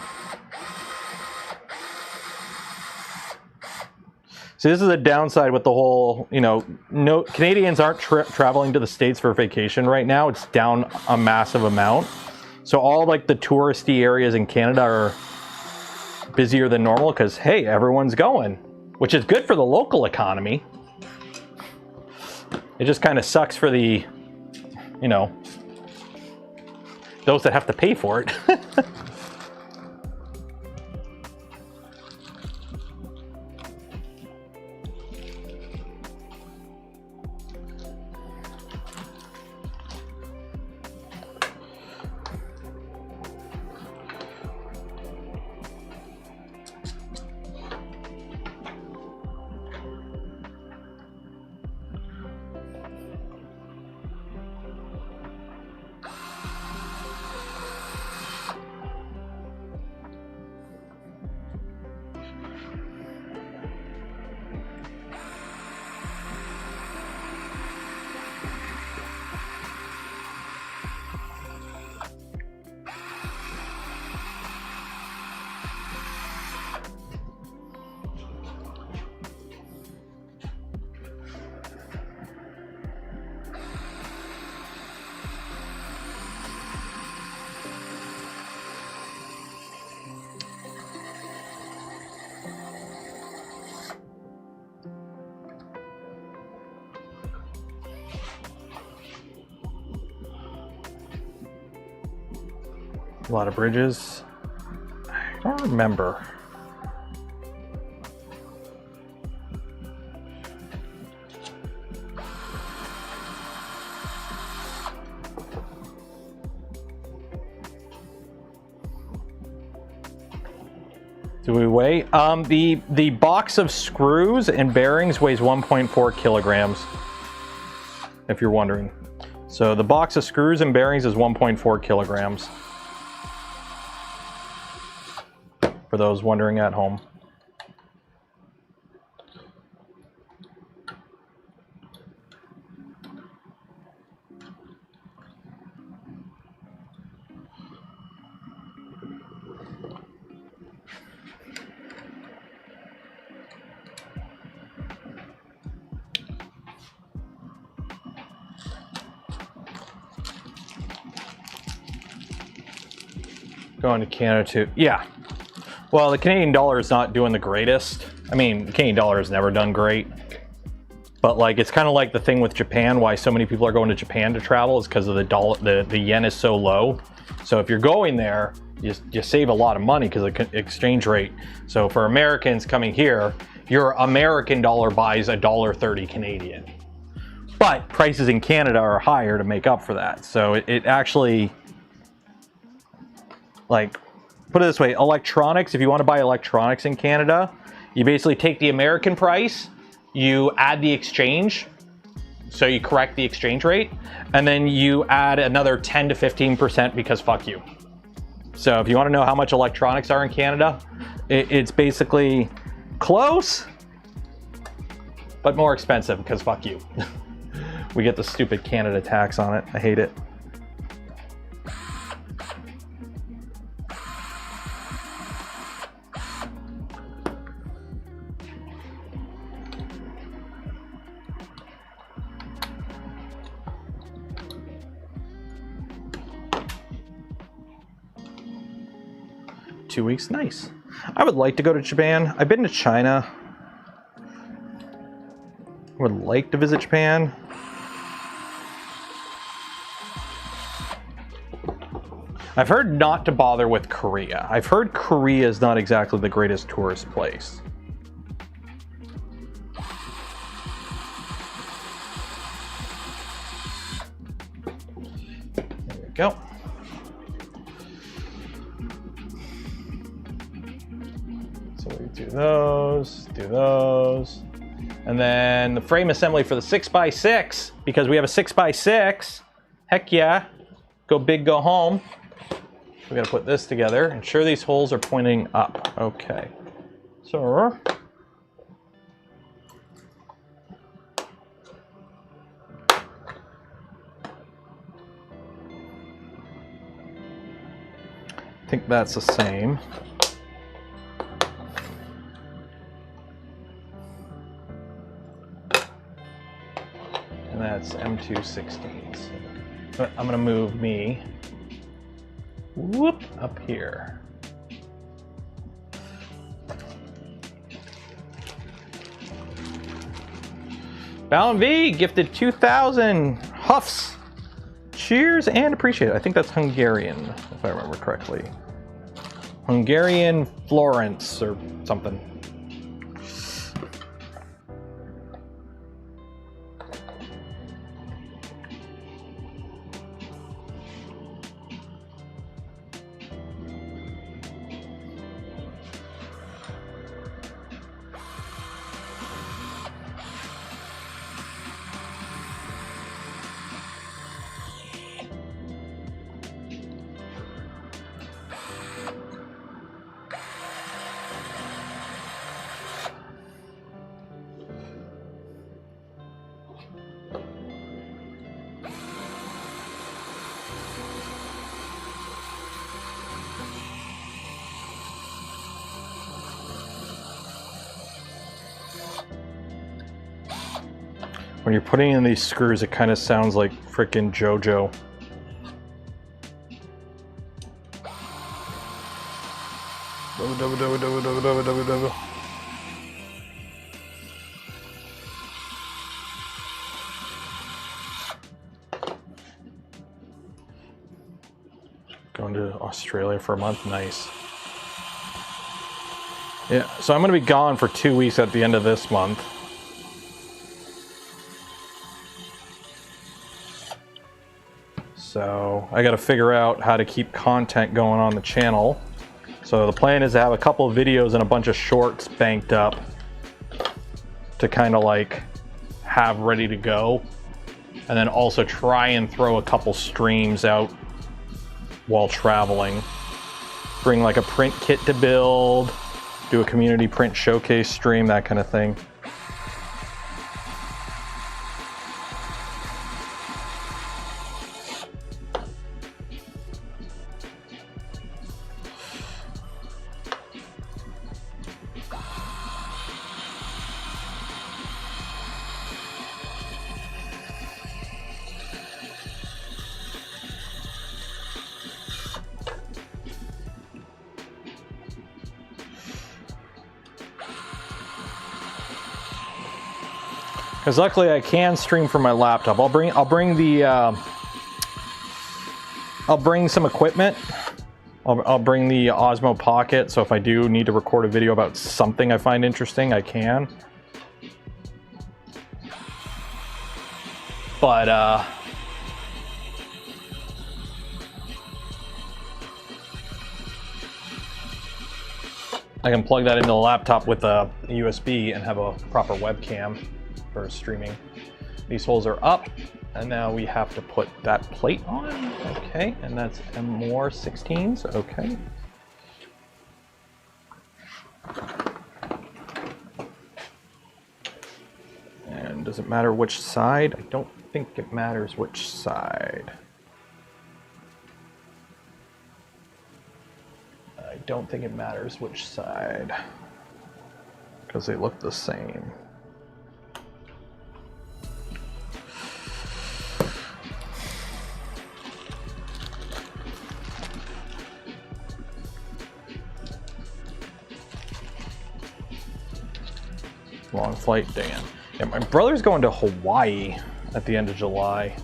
Speaker 1: See, this is a downside with the whole, you know, no Canadians aren't traveling to the States for vacation right now. It's down a massive amount. So all like the touristy areas in Canada are busier than normal because, hey, everyone's going, which is good for the local economy. It just kind of sucks for the, you know, those that have to pay for it. A lot of bridges. I don't remember. Do we weigh? The box of screws and bearings weighs 1.4 kilograms, if you're wondering. So the box of screws and bearings is 1.4 kilograms. For those wondering at home. Going to Canada too. Yeah. Well, the Canadian dollar is not doing the greatest. I mean, the Canadian dollar has never done great. But like, it's kind of like the thing with Japan, why so many people are going to Japan to travel is because of the dollar, the yen is so low. So if you're going there, you save a lot of money because of the exchange rate. So for Americans coming here, your American dollar buys $1.30 Canadian. But prices in Canada are higher to make up for that. So it actually, like, put it this way, electronics, if you want to buy electronics in Canada, you basically take the American price, you add the exchange, so you correct the exchange rate, and then you add another 10 to 15% because fuck you. So if you want to know how much electronics are in Canada, it's basically close, but more expensive because fuck you. We get the stupid Canada tax on it. I hate it. .2 weeks, nice. I would like to go to Japan. I've been to China. I would like to visit Japan. I've heard not to bother with Korea. I've heard Korea is not exactly the greatest tourist place. There we go. So we do those, and then the frame assembly for the 6x6, because we have a 6x6. Heck yeah, go big, go home. We gotta put this together. Ensure these holes are pointing up. Okay, so I think that's the same. And that's M216s. But I'm gonna move me whoop up here. Balin V gifted 2,000 huffs. Cheers and appreciate it. I think that's Hungarian, if I remember correctly. Hungarian Florence or something. When you're putting in these screws, it kind of sounds like frickin' JoJo. Going to Australia for a month, nice. Yeah, so I'm gonna be gone for 2 weeks at the end of this month. So I got to figure out how to keep content going on the channel. So the plan is to have a couple of videos and a bunch of shorts banked up to kind of like have ready to go. And then also try and throw a couple streams out while traveling. Bring like a print kit to build, do a community print showcase stream, that kind of thing. Because luckily I can stream from my laptop. I'll bring some equipment. I'll bring the Osmo Pocket, so if I do need to record a video about something I find interesting, I can. But I can plug that into the laptop with a USB and have a proper webcam for streaming. These holes are up, and now we have to put that plate on. Okay, and that's more 16s. Okay. And does it matter which side? I don't think it matters which side. I don't think it matters which side, because they look the same. Long flight, Dan. Yeah, my brother's going to Hawaii at the end of July.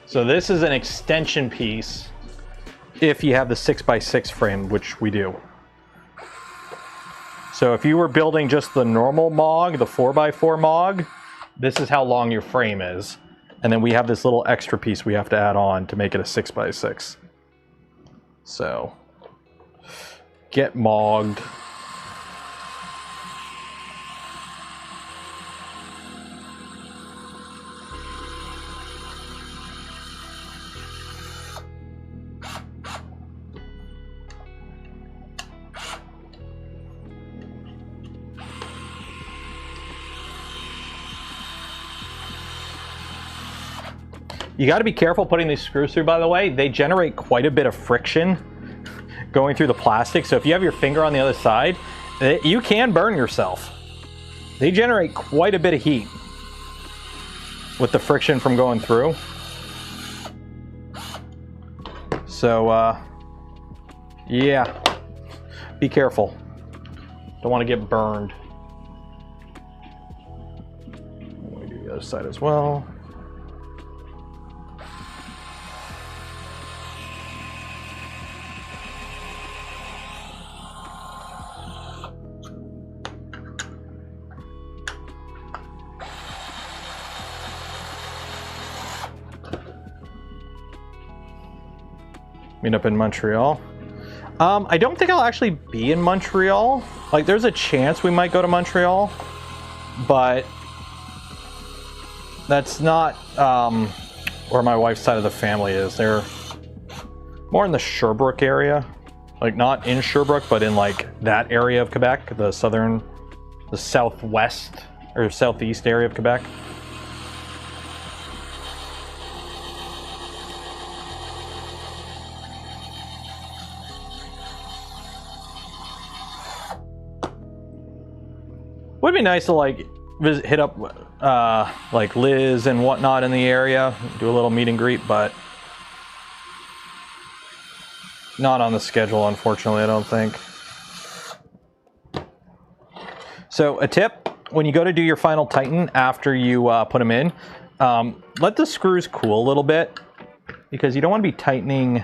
Speaker 1: So this is an extension piece if you have the 6x6 frame, which we do. So if you were building just the normal MOG, the 4x4 MOG, this is how long your frame is. And then we have this little extra piece we have to add on to make it a 6x6. So get MOG'd. You got to be careful putting these screws through, by the way. They generate quite a bit of friction going through the plastic. So if you have your finger on the other side You can burn yourself. They generate quite a bit of heat with the friction from going through. So, yeah, be careful. Don't want to get burned. Let me do the other side as well. Meet up in Montreal. I don't think I'll actually be in Montreal. Like, there's a chance we might go to Montreal, but that's not where my wife's side of the family is. They're more in the Sherbrooke area. Like, not in Sherbrooke, but in like that area of Quebec, the southwest or southeast area of Quebec. Would be nice to like hit up like Liz and whatnot in the area, do a little meet and greet, but not on the schedule, unfortunately, I don't think. So a tip, when you go to do your final tighten after you put them in, let the screws cool a little bit, because you don't want to be tightening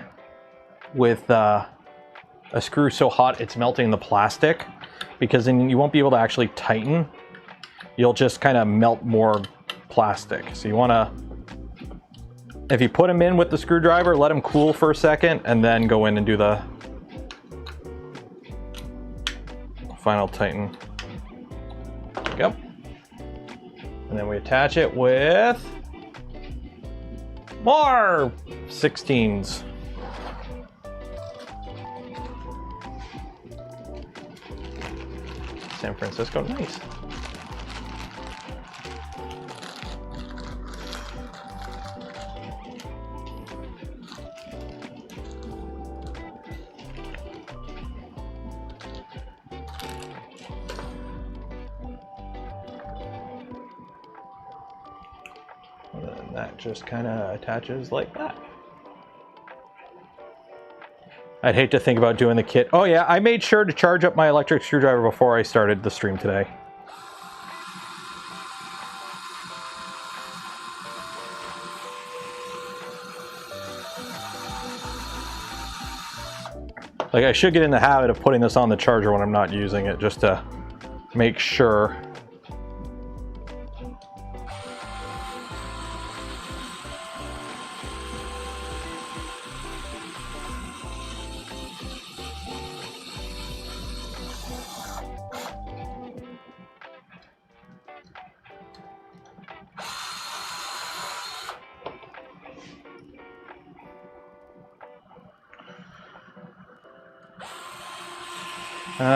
Speaker 1: with a screw so hot it's melting the plastic, because then you won't be able to actually tighten. You'll just kind of melt more plastic. So you want to, if you put them in with the screwdriver, let them cool for a second and then go in and do the final tighten. Yep. And then we attach it with more 16s. San Francisco, nice. And then that just kind of attaches like that. I'd hate to think about doing the kit. Oh yeah, I made sure to charge up my electric screwdriver before I started the stream today. Like, I should get in the habit of putting this on the charger when I'm not using it, just to make sure.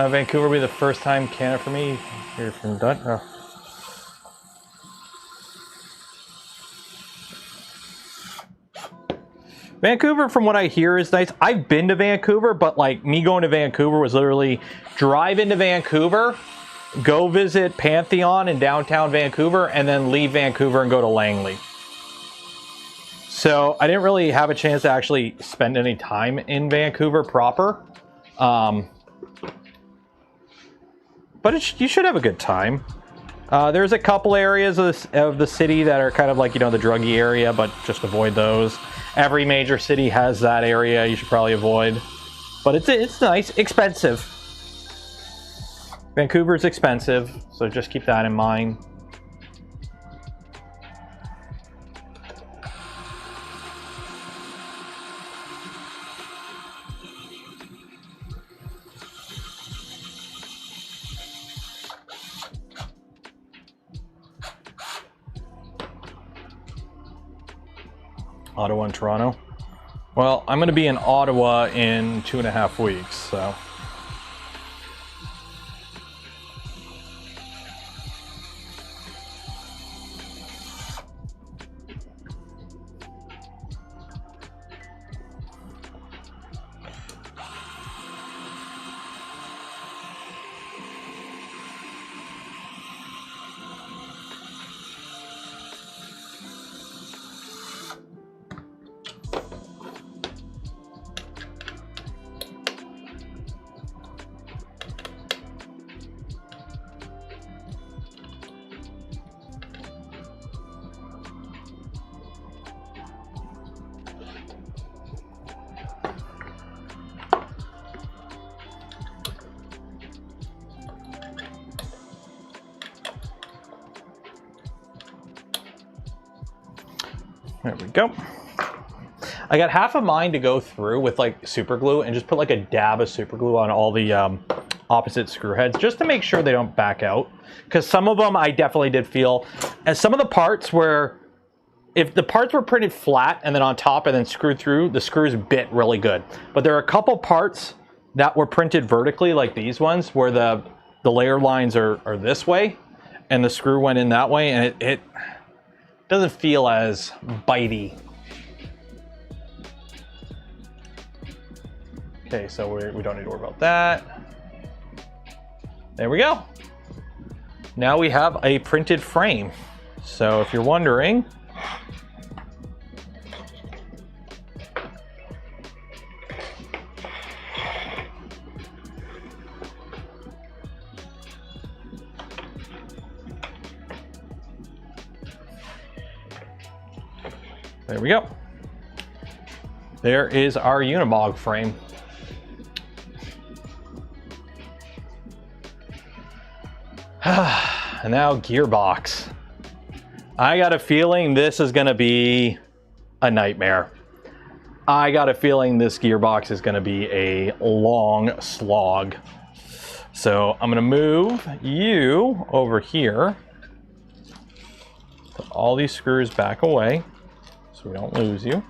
Speaker 1: Vancouver will be the first time Canada for me. Here from Dutch. Oh. Vancouver, from what I hear, is nice. I've been to Vancouver, but like me going to Vancouver was literally drive into Vancouver, go visit Pantheon in downtown Vancouver, and then leave Vancouver and go to Langley. So I didn't really have a chance to actually spend any time in Vancouver proper. But you should have a good time. There's a couple areas of the city that are kind of like, you know, the druggy area, but just avoid those. Every major city has that area you should probably avoid. But it's nice. Expensive. Vancouver's expensive, so just keep that in mind. Ottawa and Toronto. Well, I'm going to be in Ottawa in 2.5 weeks, so. There we go. I got half of mine to go through with like super glue and just put like a dab of super glue on all the opposite screw heads just to make sure they don't back out. Because some of them I definitely did feel, as some of the parts where, if the parts were printed flat and then on top and then screwed through, the screws bit really good. But there are a couple parts that were printed vertically, like these ones, where the layer lines are this way and the screw went in that way, and it doesn't feel as bitey. Okay, so we don't need to worry about that. There we go. Now we have a printed frame. So if you're wondering, there we go. There is our Unimog frame. And now Gearbox. I got a feeling this is going to be a nightmare. I got a feeling this Gearbox is going to be a long slog. So I'm going to move you over here. Put all these screws back away so we don't lose you.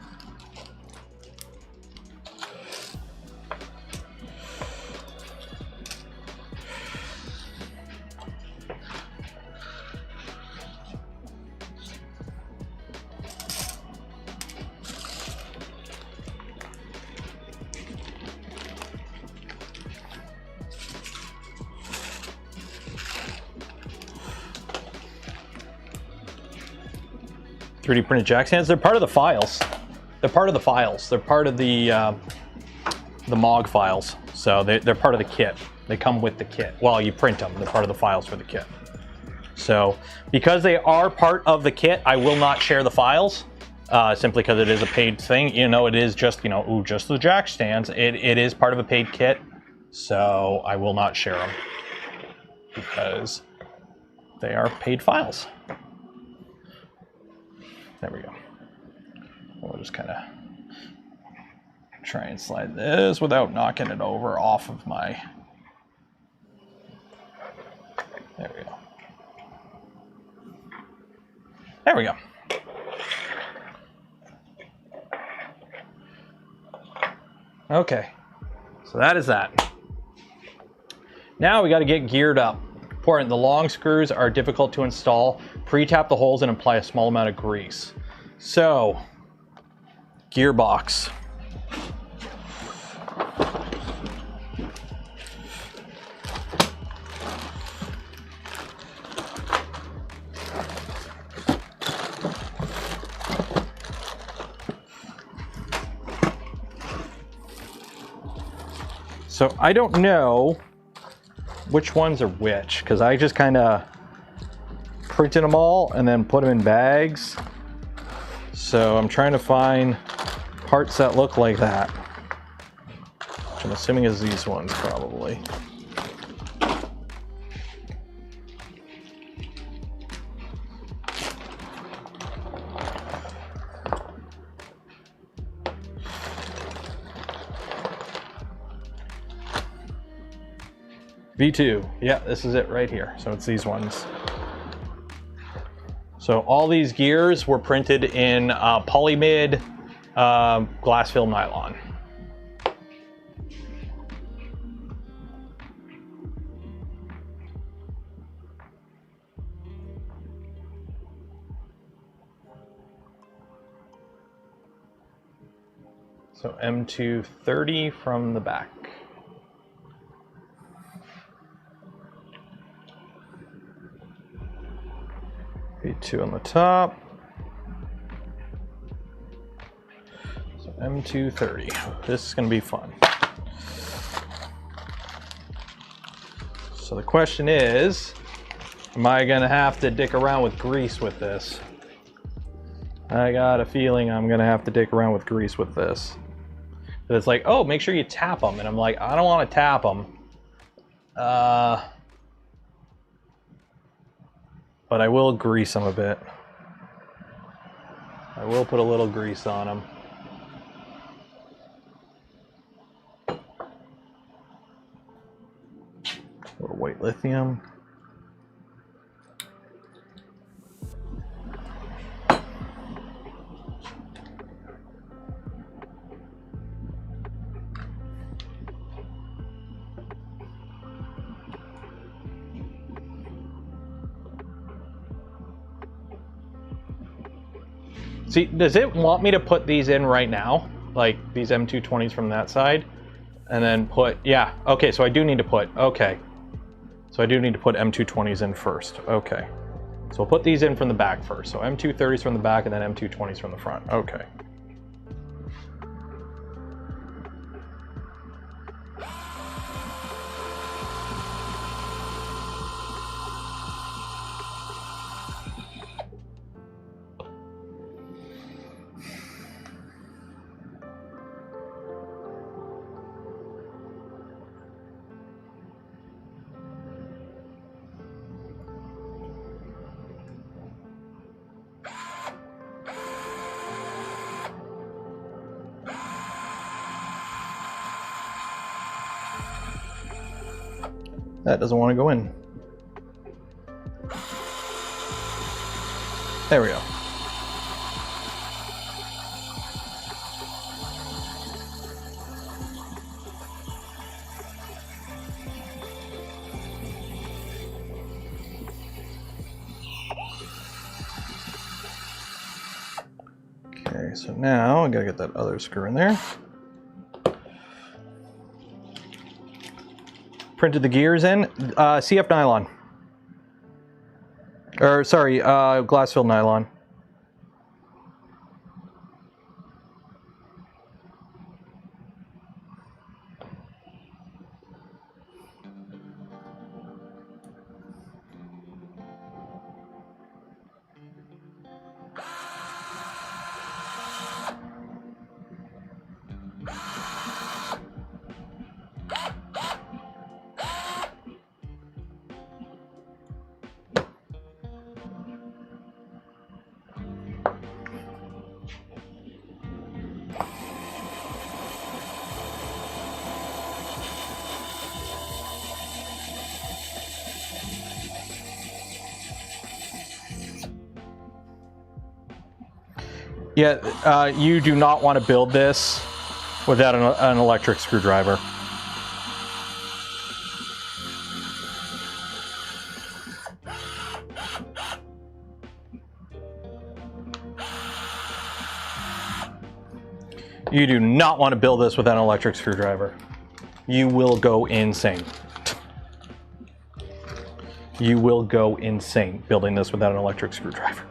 Speaker 1: .3D printed jack stands. They're part of the files. They're part of the files. They're part of the MOG files. So they're part of the kit. They come with the kit. Well, you print them. They're part of the files for the kit. So because they are part of the kit, I will not share the files. Simply because it is a paid thing. You know, it is just, you know, ooh, just the jack stands. It is part of a paid kit. So I will not share them because they are paid files. There we go. We'll just kind of try and slide this without knocking it over off of my... There we go. There we go. Okay, so that is that. Now we got to get geared up. Important, the long screws are difficult to install. Pre-tap the holes and apply a small amount of grease. So, Gearbox. So I don't know which ones are which, because I just kind of printed them all and then put them in bags. So I'm trying to find parts that look like that, which I'm assuming is these ones probably. V2, yeah, this is it right here. So it's these ones. So all these gears were printed in polymid glass film nylon. So M230 from the back. V2 on the top. So M230. This is going to be fun. So the question is, am I going to have to dick around with grease with this? I got a feeling I'm going to have to dick around with grease with this. But it's like, oh, make sure you tap them. And I'm like, I don't want to tap them. But I will grease them a bit. I will put a little grease on them. A little white lithium. See, does it want me to put these in right now? Like these M220s from that side? And then put, yeah, okay, so I do need to put, okay. So I do need to put M220s in first, okay. So we'll put these in from the back first. So M230s from the back and then M220s from the front, okay. That doesn't want to go in. There we go. Okay, so now I gotta get that other screw in there. Printed the gears in, CF nylon. Or sorry, glass filled nylon. Yeah, you do not want to build this without an electric screwdriver. You do not want to build this without an electric screwdriver. You will go insane. You will go insane building this without an electric screwdriver.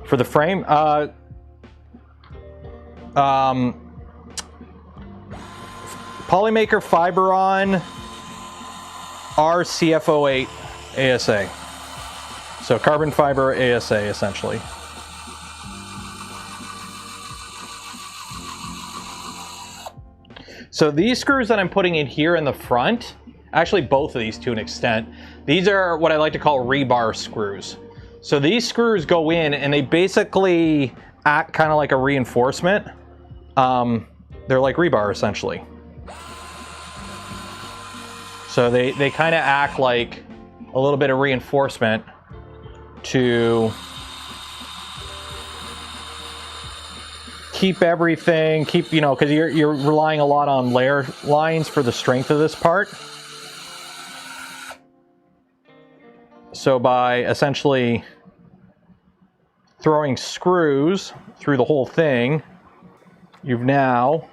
Speaker 1: For the frame, Polymaker Fiberon RCF08 ASA. So carbon fiber ASA essentially. So these screws that I'm putting in here in the front, actually both of these to an extent, these are what I like to call rebar screws. So these screws go in and they basically act kind of like a reinforcement. They're like rebar essentially. So they kind of act like a little bit of reinforcement to keep everything, you know, because you're relying a lot on layer lines for the strength of this part. So by essentially throwing screws through the whole thing, you've now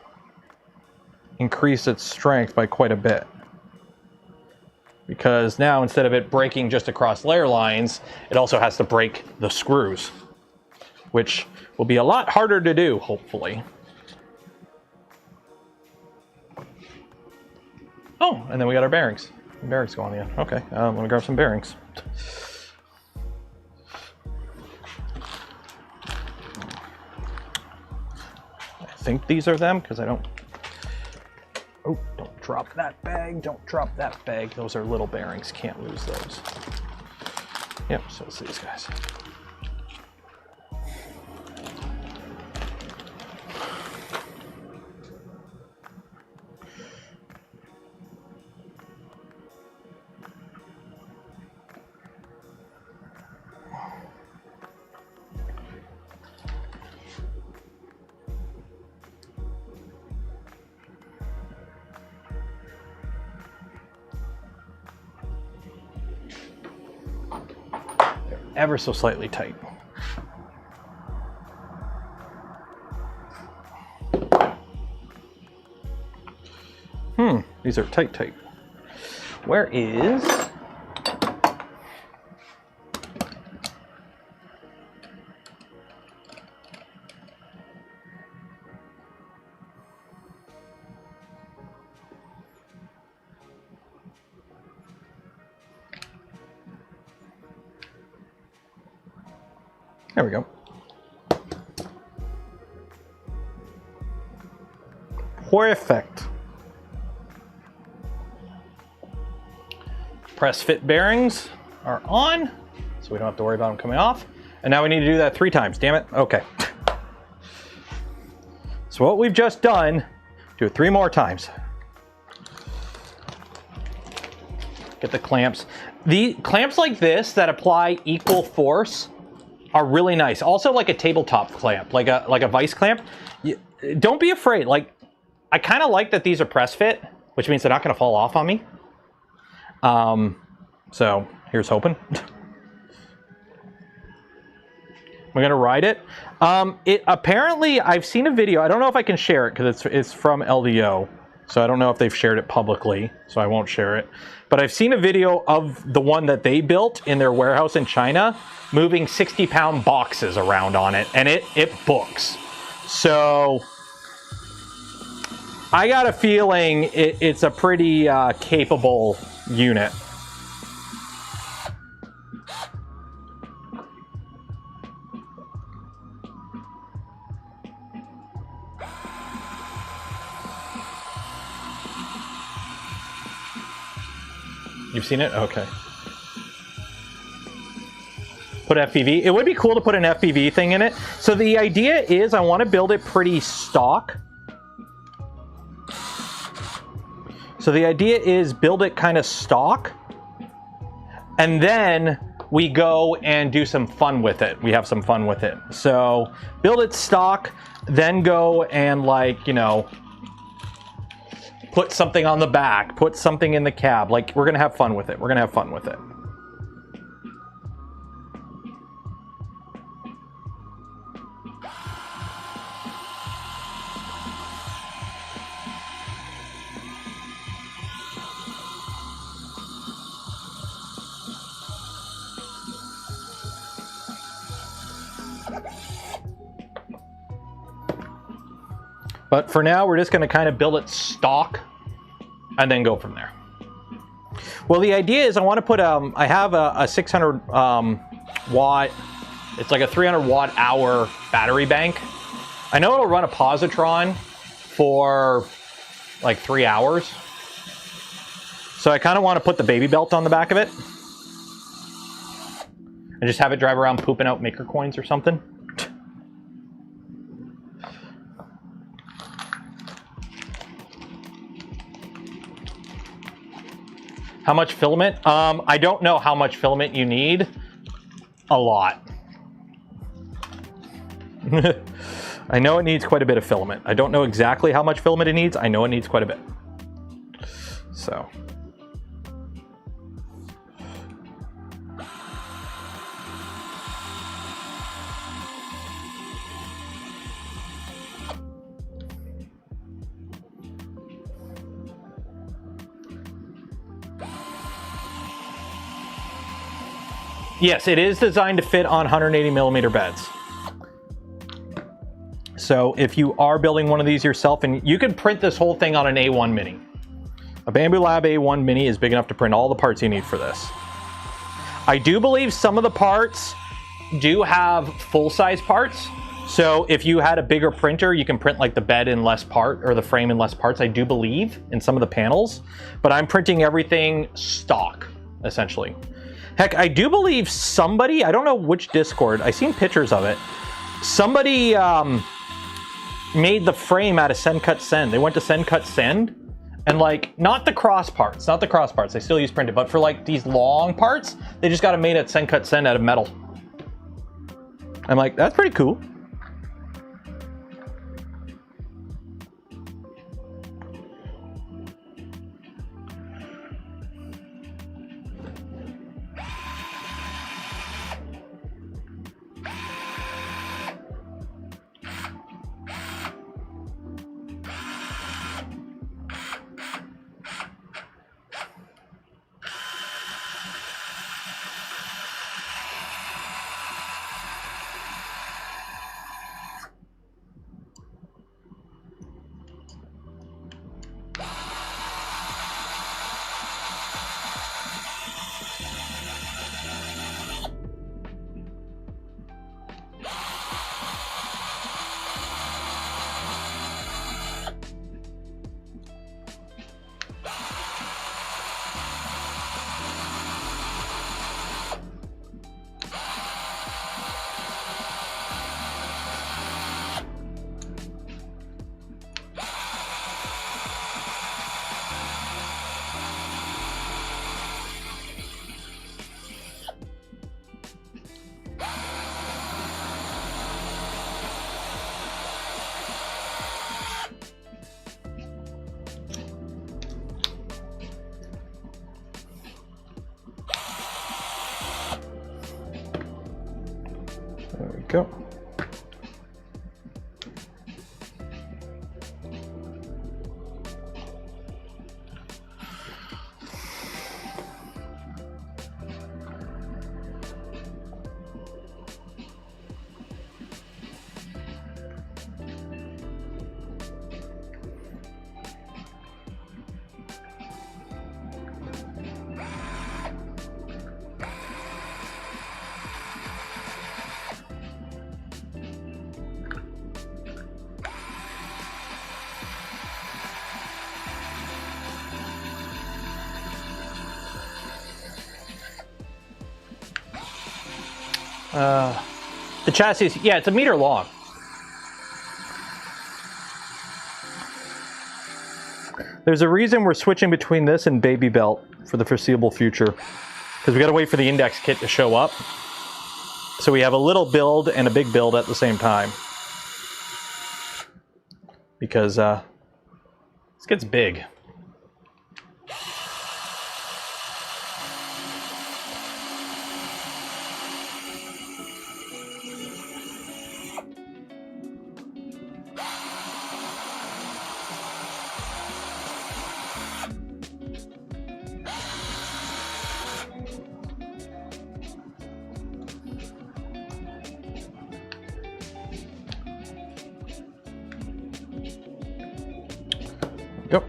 Speaker 1: increased its strength by quite a bit. Because now instead of it breaking just across layer lines, it also has to break the screws, which will be a lot harder to do, hopefully. Oh, and then we got our bearings. Bearings going in. Okay, let me grab some bearings. I think these are them because I don't. Oh, don't drop that bag. Don't drop that bag. Those are little bearings. Can't lose those. Yep, so it's these guys. Ever so slightly tight. These are tight. Where is... There we go. Perfect. Press fit bearings are on, so we don't have to worry about them coming off. And now we need to do that 3 times, damn it. Okay. So what we've just done, do it 3 more times. Get the clamps. The clamps like this that apply equal force are really nice. Also like a tabletop clamp, like a vice clamp. Don't be afraid. Like, I kind of like that these are press fit, which means they're not going to fall off on me. So here's hoping. We're gonna ride it. Apparently I've seen a video. I don't know if I can share it because it's from LDO, so I don't know if they've shared it publicly, so I won't share it. But I've seen a video of the one that they built in their warehouse in China, moving 60-pound boxes around on it, and it books. So I got a feeling it's a pretty capable unit. You've seen it? Okay. Put FPV. It would be cool to put an FPV thing in it. So the idea is I want to build it pretty stock. So the idea is build it kind of stock. And then we go and do some fun with it. We have some fun with it. So build it stock, then go and, like, you know, put something on the back, put something in the cab. Like, we're gonna have fun with it. We're gonna have fun with it. But for now, we're just going to kind of build it stock and then go from there. Well, the idea is I want to put, I have a 600 watt, it's like a 300 watt hour battery bank. I know it'll run a positron for like 3 hours. So I kind of want to put the baby belt on the back of it and just have it drive around pooping out maker coins or something. How much filament? I don't know how much filament you need. A lot. I know it needs quite a bit of filament. I don't know exactly how much filament it needs. I know it needs quite a bit. So. Yes, it is designed to fit on 180 millimeter beds. So if you are building one of these yourself, and you can print this whole thing on an A1 Mini. A Bamboo Lab A1 Mini is big enough to print all the parts you need for this. I do believe some of the parts do have full-size parts. So if you had a bigger printer, you can print like the bed in less part, or the frame in less parts, I do believe, in some of the panels. But I'm printing everything stock, essentially. Heck, I do believe somebody, I don't know which Discord, I seen pictures of it. Somebody made the frame out of send cut send. They went to send cut send, and like, not the cross parts, they still use printed, but for like these long parts, they just got it made at send cut send out of metal. I'm like, that's pretty cool. There we go. The chassis, yeah, it's 1 meter long. There's a reason we're switching between this and Baby Belt for the foreseeable future, because we got to wait for the index kit to show up. So we have a little build and a big build at the same time, because this gets big. Go.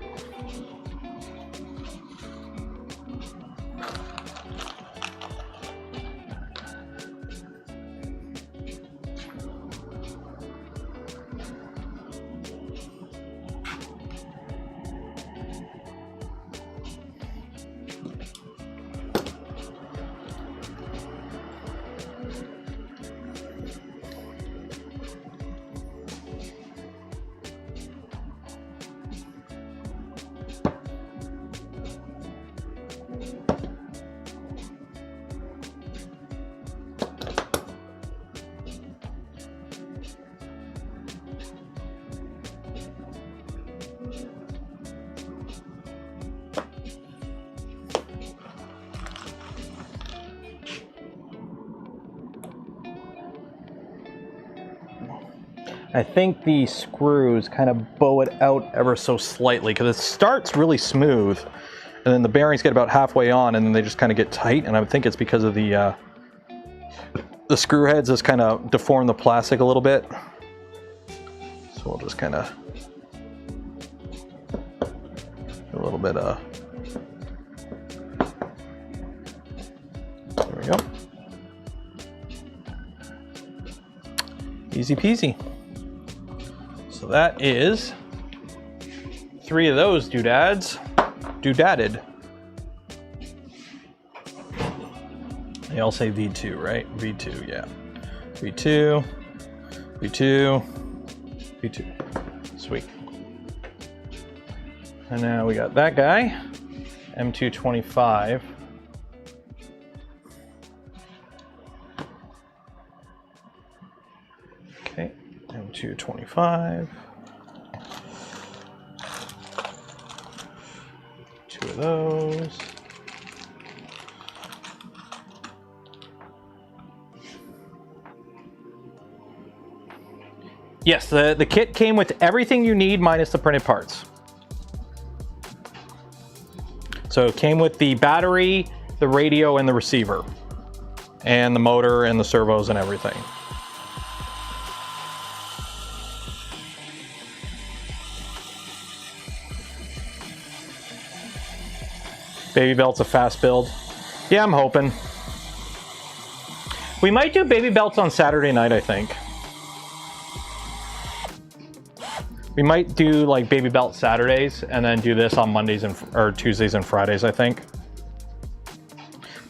Speaker 1: I think the screws kind of bow it out ever so slightly, because it starts really smooth, and then the bearings get about halfway on, and then they just kind of get tight, and I think it's because of the screw heads just kind of deform the plastic a little bit. So we'll just kind of a little bit there we go. Easy peasy. So that is 3 of those doodads doodadded. They all say V2, right? V2, yeah. V2, V2, V2. Sweet. And now we got that guy, M225. Okay, M225. Two of those. Yes, the kit came with everything you need minus the printed parts. So it came with the battery, the radio, and the receiver, and the motor and the servos and everything. Baby belt's a fast build. Yeah, I'm hoping. We might do baby belts on Saturday night, I think. We might do like baby belt Saturdays and then do this on Mondays or Tuesdays and Fridays, I think.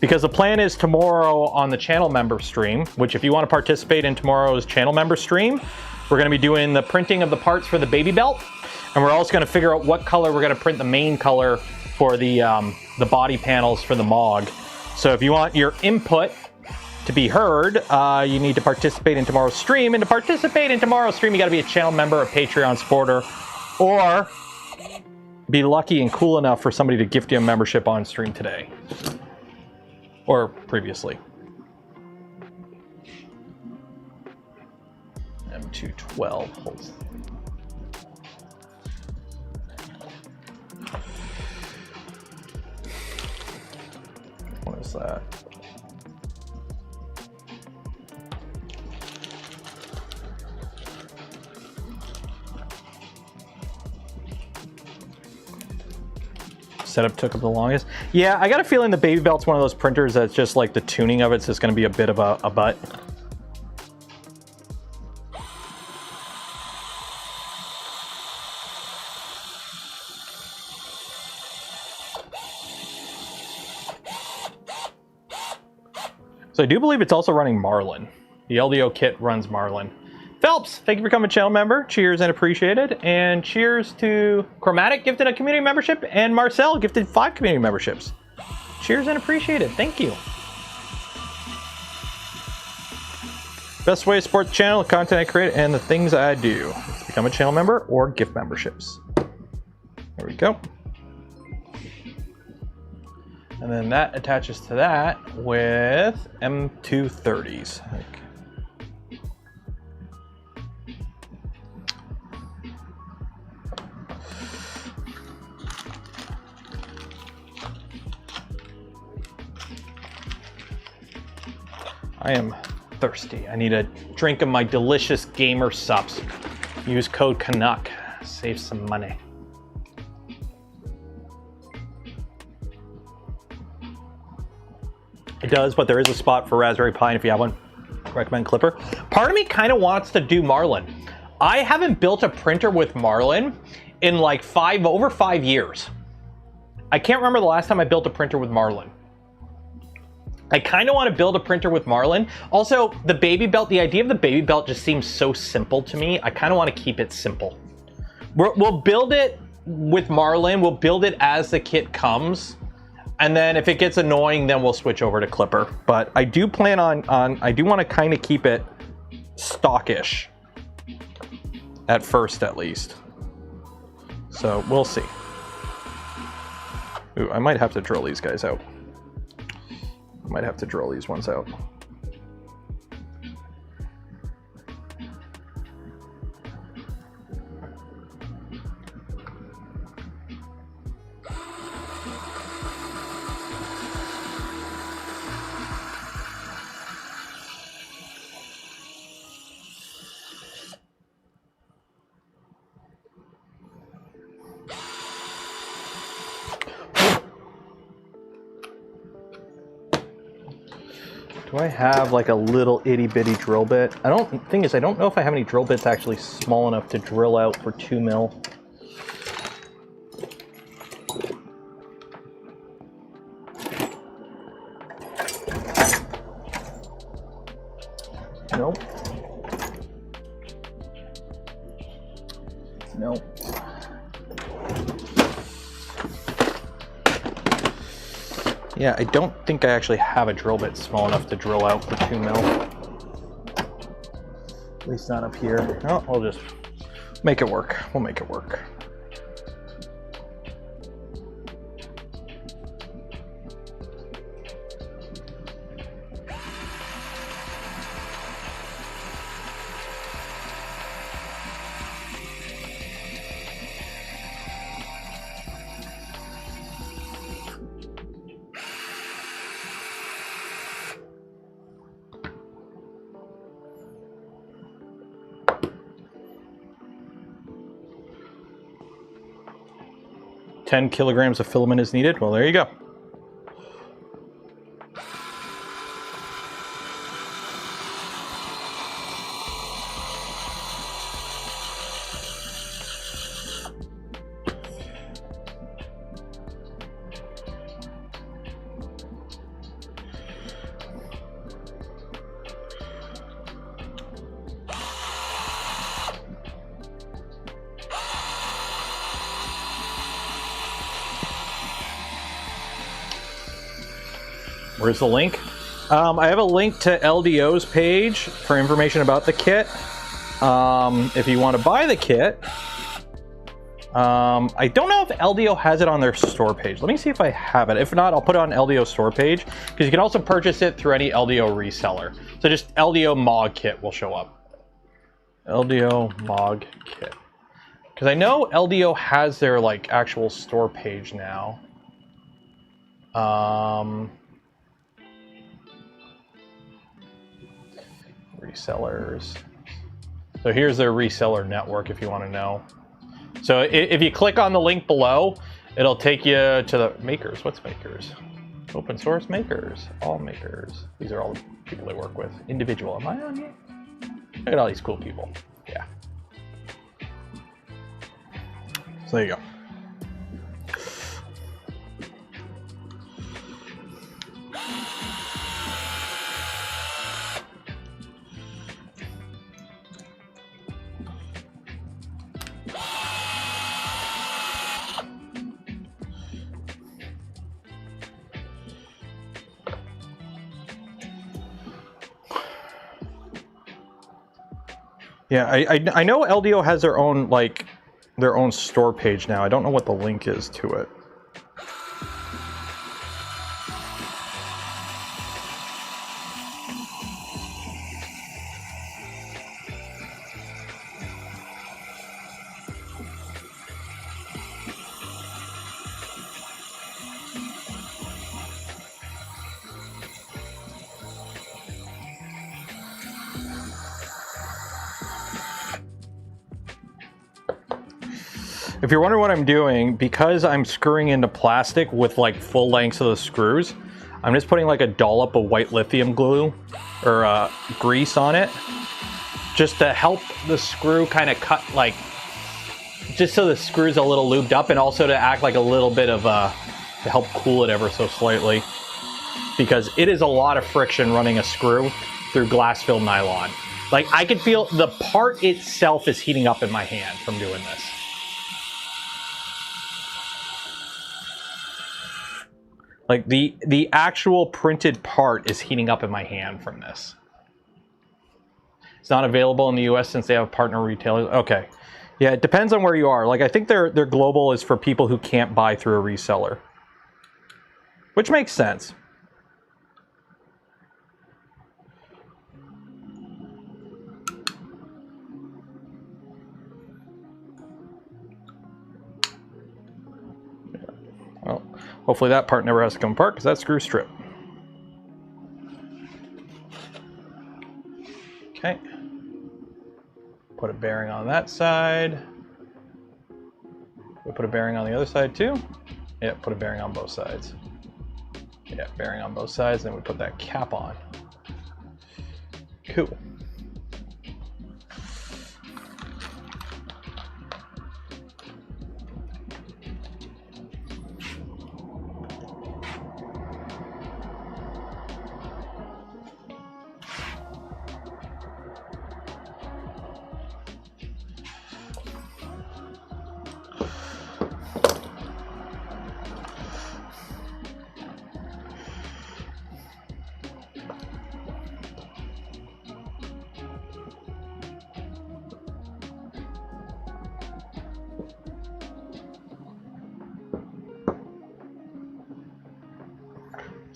Speaker 1: Because the plan is tomorrow on the channel member stream, which if you want to participate in tomorrow's channel member stream, we're going to be doing the printing of the parts for the baby belt. And we're also going to figure out what color we're going to print the main color for the body panels for the MOG. So if you want your input to be heard, you need to participate in tomorrow's stream. And to participate in tomorrow's stream, you got to be a channel member, a Patreon supporter, or be lucky and cool enough for somebody to gift you a membership on stream today. Or previously. M212 holds. What is that? Setup took up the longest. Yeah, I got a feeling the baby belt's one of those printers that's just like the tuning of it's just going to be a bit of a butt. So I do believe it's also running Marlin. The LDO kit runs Marlin. Phelps, thank you for becoming a channel member. Cheers and appreciated. And cheers to Chromatic, gifted a community membership, and Marcel gifted 5 community memberships. Cheers and appreciated. Thank you. Best way to support the channel, the content I create, and the things I do. It's become a channel member or gift memberships. There we go. And then that attaches to that with M230s. I am thirsty. I need a drink of my delicious gamer subs. Use code Canuck. Save some money. It does, but there is a spot for Raspberry Pi, and if you have one, recommend Clipper. Part of me kind of wants to do Marlin. I haven't built a printer with Marlin in like over 5 years. I can't remember the last time I built a printer with Marlin. I kind of want to build a printer with Marlin. Also, the baby belt, the idea of the baby belt just seems so simple to me. I kind of want to keep it simple. We'll build it with Marlin. We'll build it as the kit comes. And then if it gets annoying, then we'll switch over to Clipper. But I do plan on I do want to kind of keep it stockish. At first, at least. So, we'll see. Ooh, I might have to drill these guys out. I might have to drill these ones out. Do I have like a little itty bitty drill bit? I don't know if I have any drill bits actually small enough to drill out for 2 mil. Nope. Yeah, I don't think I actually have a drill bit small enough to drill out the 2 mil. At least not up here. Oh, we'll just make it work. We'll make it work. $10 kilograms of filament is needed. Well, there you go. Where's the link? I have a link to LDO's page for information about the kit. If you want to buy the kit, I don't know if LDO has it on their store page. Let me see if I have it. If not, I'll put it on LDO store page, because you can also purchase it through any LDO reseller. So just LDO MOG kit will show up. LDO MOG kit. Because I know LDO has their like actual store page now. Resellers. So here's their reseller network if you want to know. So if you click on the link below, it'll take you to the makers. What's makers? Open source makers. All makers. These are all the people they work with. Individual. Am I on here? Look at all these cool people. Yeah. So there you go. Yeah, I know LDO has their own their own store page now. I don't know what the link is to it. If you're wondering what I'm doing, because I'm screwing into plastic with like full lengths of the screws, I'm just putting like a dollop of white lithium glue or grease on it, just to help the screw kind of cut, like, just so the screw's a little lubed up, and also to act like a little bit of to help cool it ever so slightly, because it is a lot of friction running a screw through glass-filled nylon. Like, I could feel the part itself is heating up in my hand from doing this. Like the actual printed part is heating up in my hand from this. It's not available in the US since they have partner retailers. Okay. Yeah, it depends on where you are. Like, I think their global is for people who can't buy through a reseller. Which makes sense. Well, hopefully that part never has to come apart, because that screw strip. Okay. Put a bearing on that side. We put a bearing on the other side too. Yeah, put a bearing on both sides. Yeah, bearing on both sides, and then we put that cap on. Cool.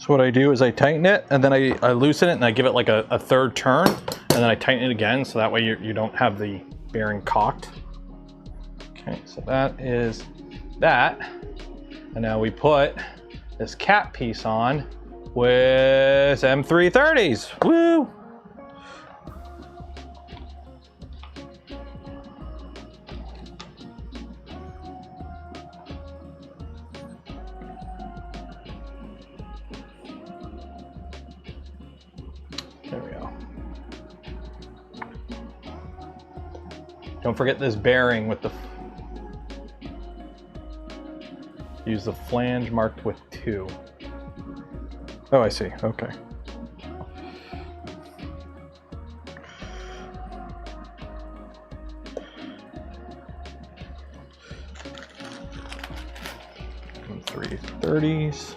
Speaker 1: So what I do is I tighten it, and then I loosen it, and I give it like a third turn, and then I tighten it again, so that way you don't have the bearing cocked. Okay, so that is that. And now we put this cap piece on with M330s. Woo! There we go. Don't forget this bearing with the... Use the flange marked with 2. Oh, I see. Okay. M330s.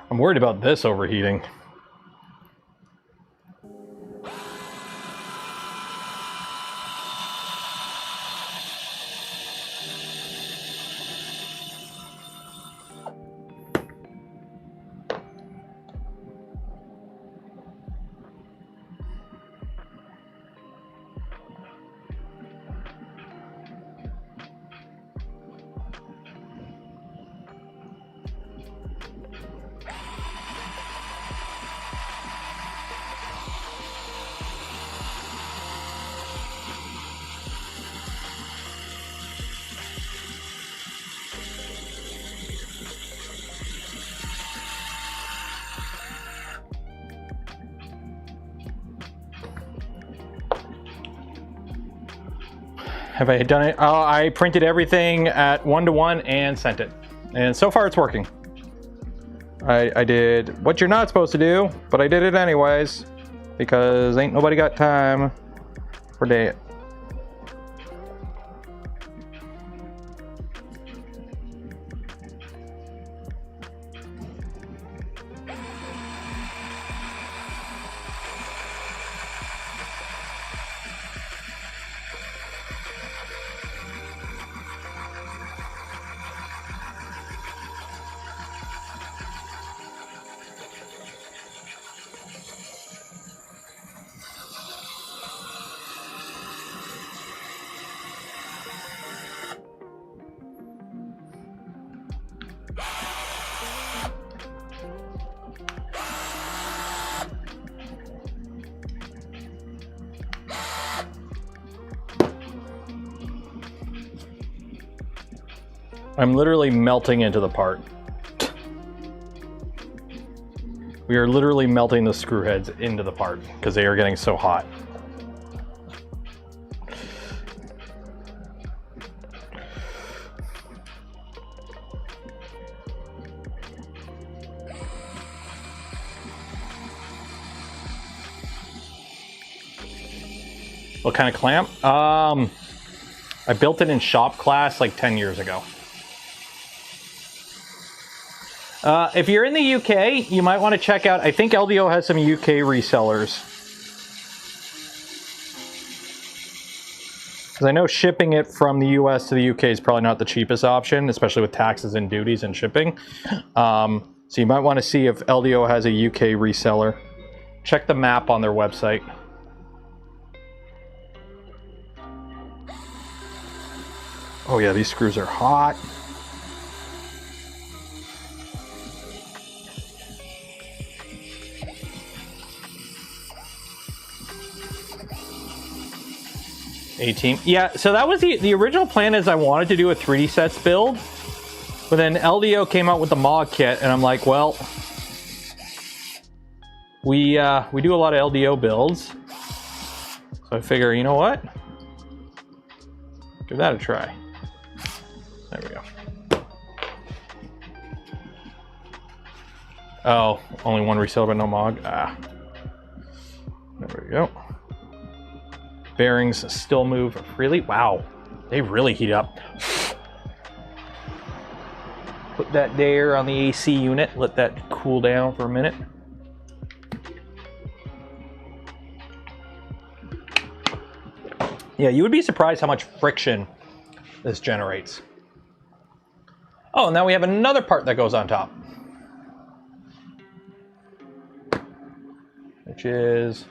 Speaker 1: I'm worried about this overheating. Have I done it? Oh, I printed everything at 1:1 and sent it. And so far it's working. I did what you're not supposed to do, but I did it anyways because ain't nobody got time for that. I'm literally melting into the part. We are literally melting the screw heads into the part because they are getting so hot. What kind of clamp? I built it in shop class like 10 years ago. If you're in the UK, you might want to check out, I think LDO has some UK resellers. Because I know shipping it from the US to the UK is probably not the cheapest option, especially with taxes and duties and shipping. So you might want to see if LDO has a UK reseller. Check the map on their website. Oh yeah, these screws are hot. A-team. Yeah, so that was the original plan is I wanted to do a 3D sets build, but then LDO came out with the MOG kit, and I'm like, well, we do a lot of LDO builds, so I figure, you know what? Give that a try. There we go. Oh, only one reseller but no MOG. Ah. There we go. Bearings still move freely. Wow, they really heat up. Put that there on the AC unit. Let that cool down for a minute. Yeah, you would be surprised how much friction this generates. Oh, and now we have another part that goes on top, which is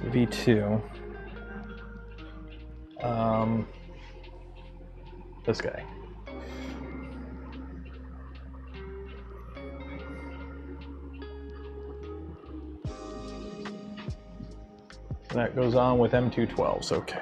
Speaker 1: V2. This guy. And that goes on with M212s, okay.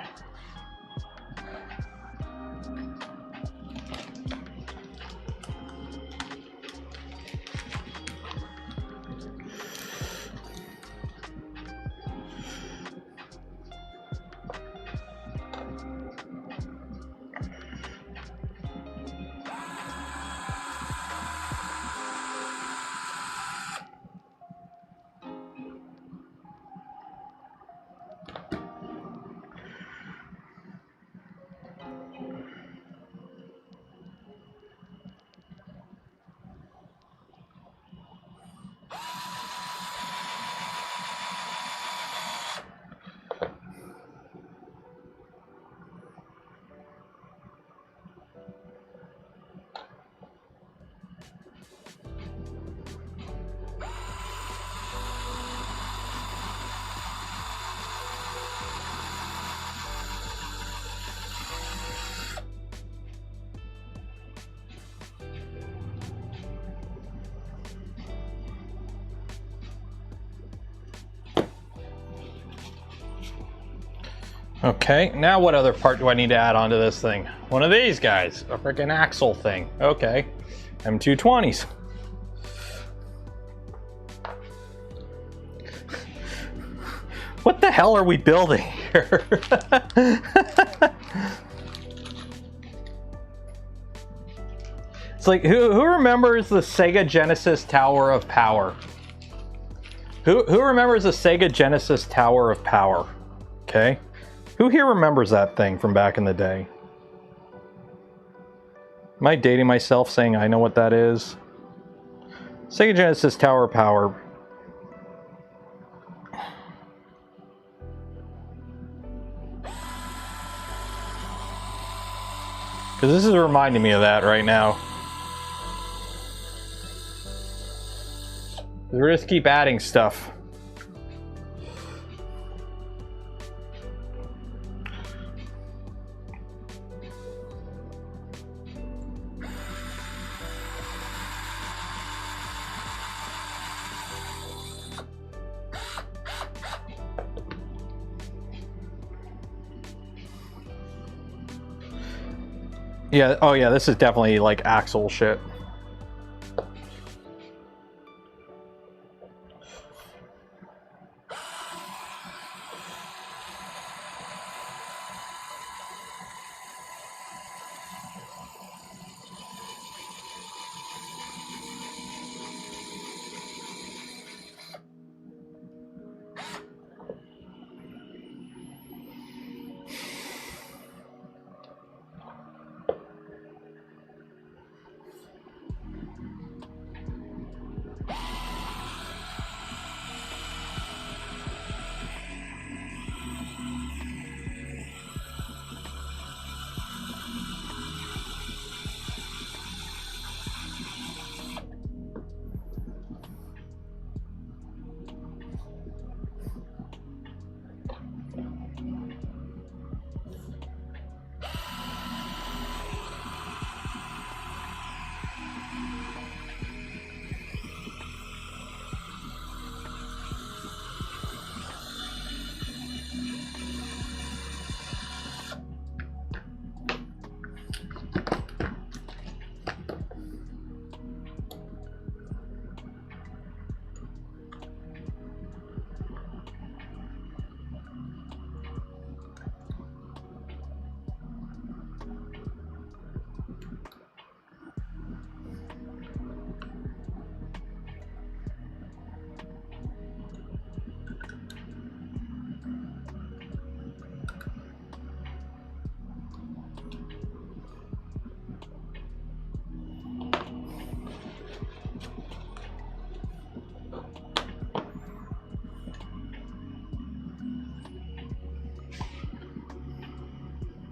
Speaker 1: Okay, now what other part do I need to add onto this thing? One of these guys, a freaking axle thing. Okay, M220s. What the hell are we building here? It's like, who remembers the Sega Genesis Tower of Power? Who remembers the Sega Genesis Tower of Power? Okay. Who here remembers that thing from back in the day? Am I dating myself saying I know what that is? Sega Genesis Tower of Power. Because this is reminding me of that right now. We're just keep adding stuff. Yeah, oh yeah, this is definitely like axle shit.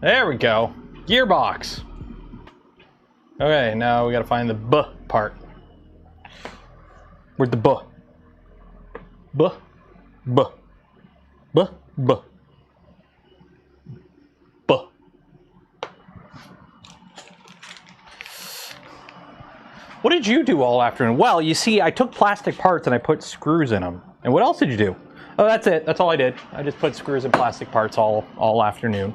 Speaker 1: There we go. Gearbox. Okay, now we gotta find the B part. Where's the B? B. B. B. B. B. What did you do all afternoon? Well, you see, I took plastic parts and I put screws in them. And what else did you do? Oh, that's it. That's all I did. I just put screws in plastic parts all afternoon.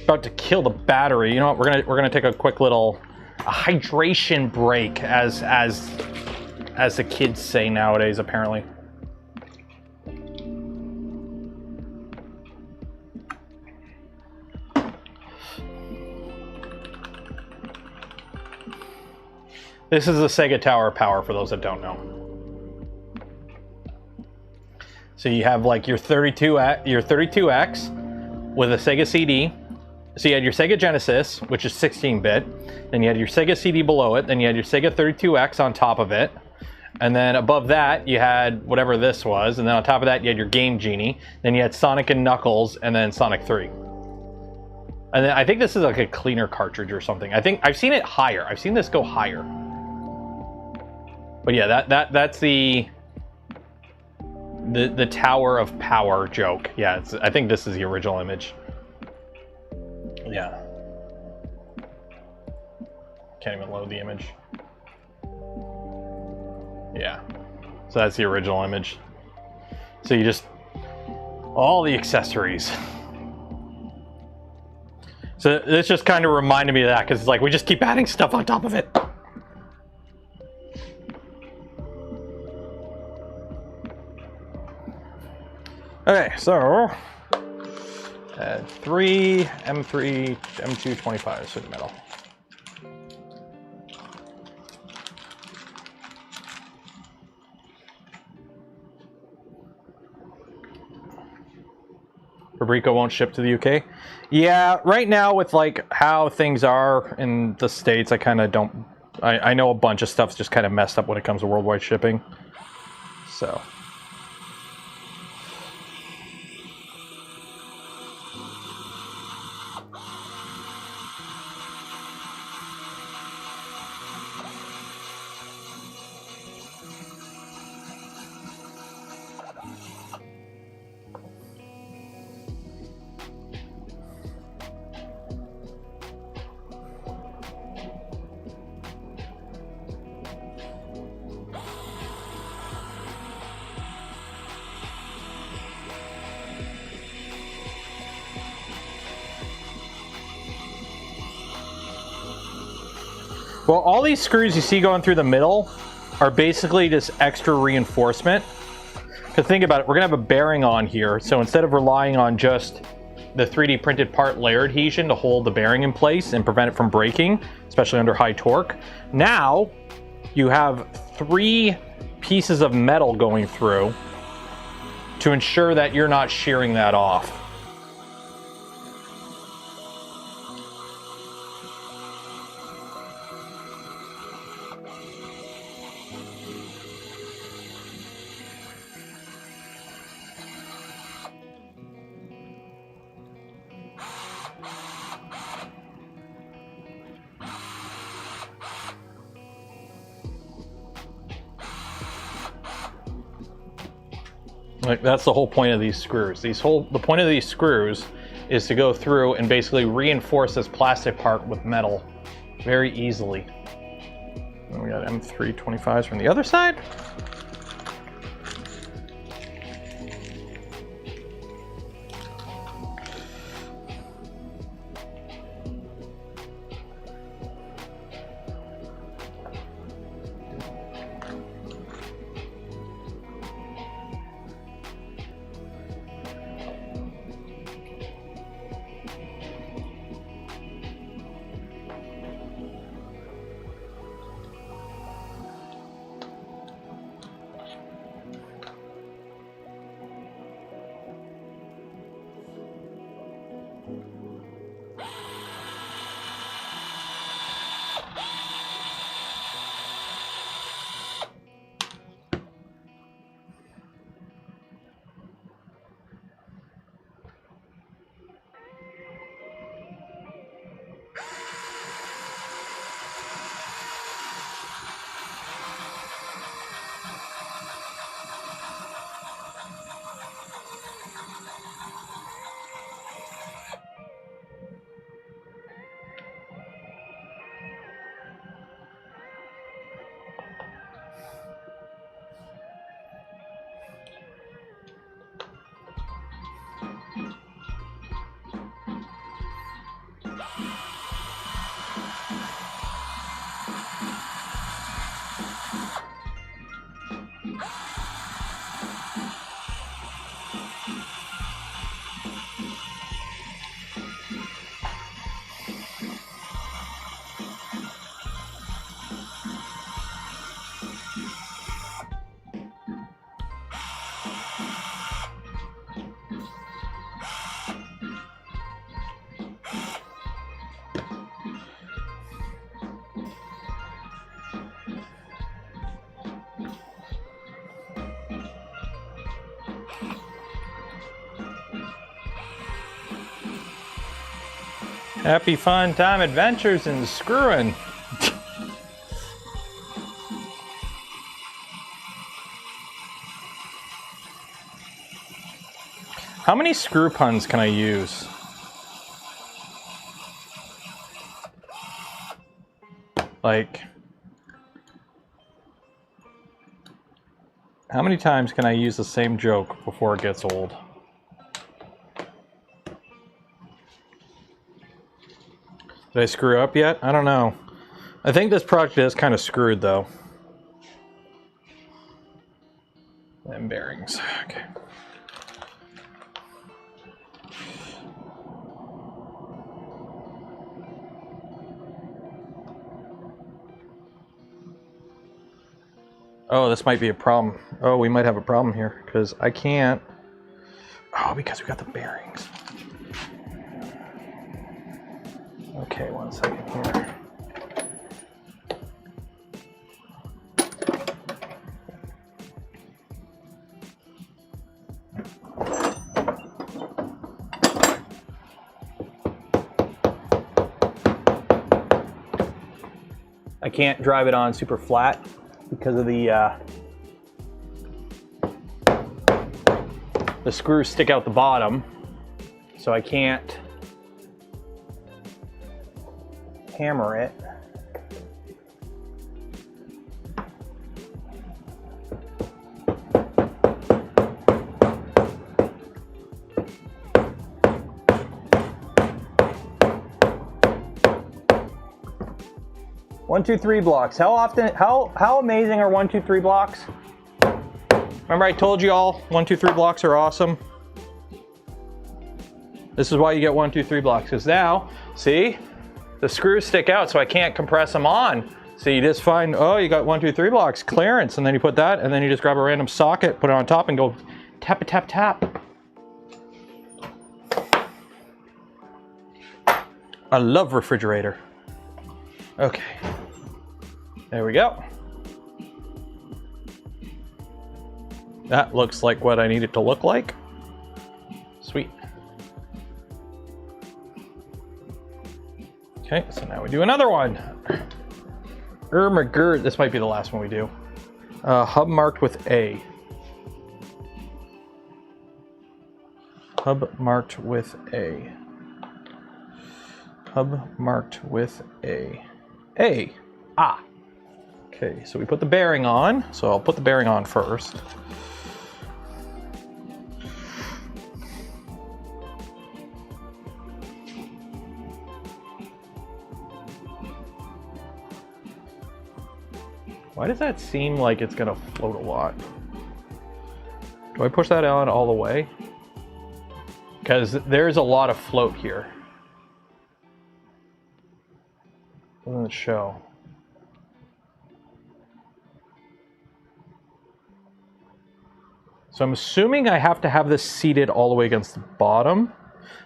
Speaker 1: About to kill the battery. You know what? We're gonna take a quick little hydration break, as the kids say nowadays, apparently. This is the Sega Tower of Power for those that don't know. So you have like your 32X with a Sega CD. So you had your Sega Genesis, which is 16-bit. Then you had your Sega CD below it. Then you had your Sega 32X on top of it. And then above that, you had whatever this was. And then on top of that, you had your Game Genie. Then you had Sonic and Knuckles, and then Sonic 3. And then I think this is like a cleaner cartridge or something. I think I've seen it higher. I've seen this go higher. But yeah, that's the Tower of Power joke. Yeah, I think this is the original image. Yeah. Can't even load the image. Yeah. So that's the original image. So you just... all the accessories. So this just kind of reminded me of that, because it's like we just keep adding stuff on top of it. Okay, so add 3 M3 M225 sheet metal. Fabrico won't ship to the UK. Yeah, right now with like how things are in the States, I kind of don't. I know a bunch of stuff's just kind of messed up when it comes to worldwide shipping. So. Well, all these screws you see going through the middle are basically just extra reinforcement. Because think about it, we're going to have a bearing on here. So instead of relying on just the 3D printed part layer adhesion to hold the bearing in place and prevent it from breaking, especially under high torque, now you have 3 pieces of metal going through to ensure that you're not shearing that off. Like, that's the whole point of these screws. The point of these screws is to go through and basically reinforce this plastic part with metal very easily. And we got M325s from the other side. Happy fun time adventures and screwing. How many screw puns can I use? Like, how many times can I use the same joke before it gets old? Did I screw up yet? I don't know. I think this project is kind of screwed though. And bearings, okay. Oh, this might be a problem. Oh, we might have a problem here because I can't. Oh, because we got the bearings. Okay, 1 second here. I can't drive it on super flat because of the screws stick out the bottom, so I can't hammer it. One, two, three blocks. How often, how amazing are 1, 2, 3 blocks? Remember I told you all 1, 2, 3 blocks are awesome? This is why you get 1, 2, 3 blocks, because now, see? The screws stick out so I can't compress them on. So you just find, oh, you got 1, 2, 3 blocks, clearance, and then you put that, and then you just grab a random socket, put it on top, and go tap, tap, tap. I love refrigerator. Okay, there we go. That looks like what I need it to look like. Sweet. Okay, so now we do another one. This might be the last one we do. Hub marked with A. Hub marked with A. Hub marked with A. A. Ah. Okay, so we put the bearing on. So I'll put the bearing on first. Why does that seem like it's gonna float a lot? Do I push that on all the way? Because there's a lot of float here. Doesn't show. So I'm assuming I have to have this seated all the way against the bottom,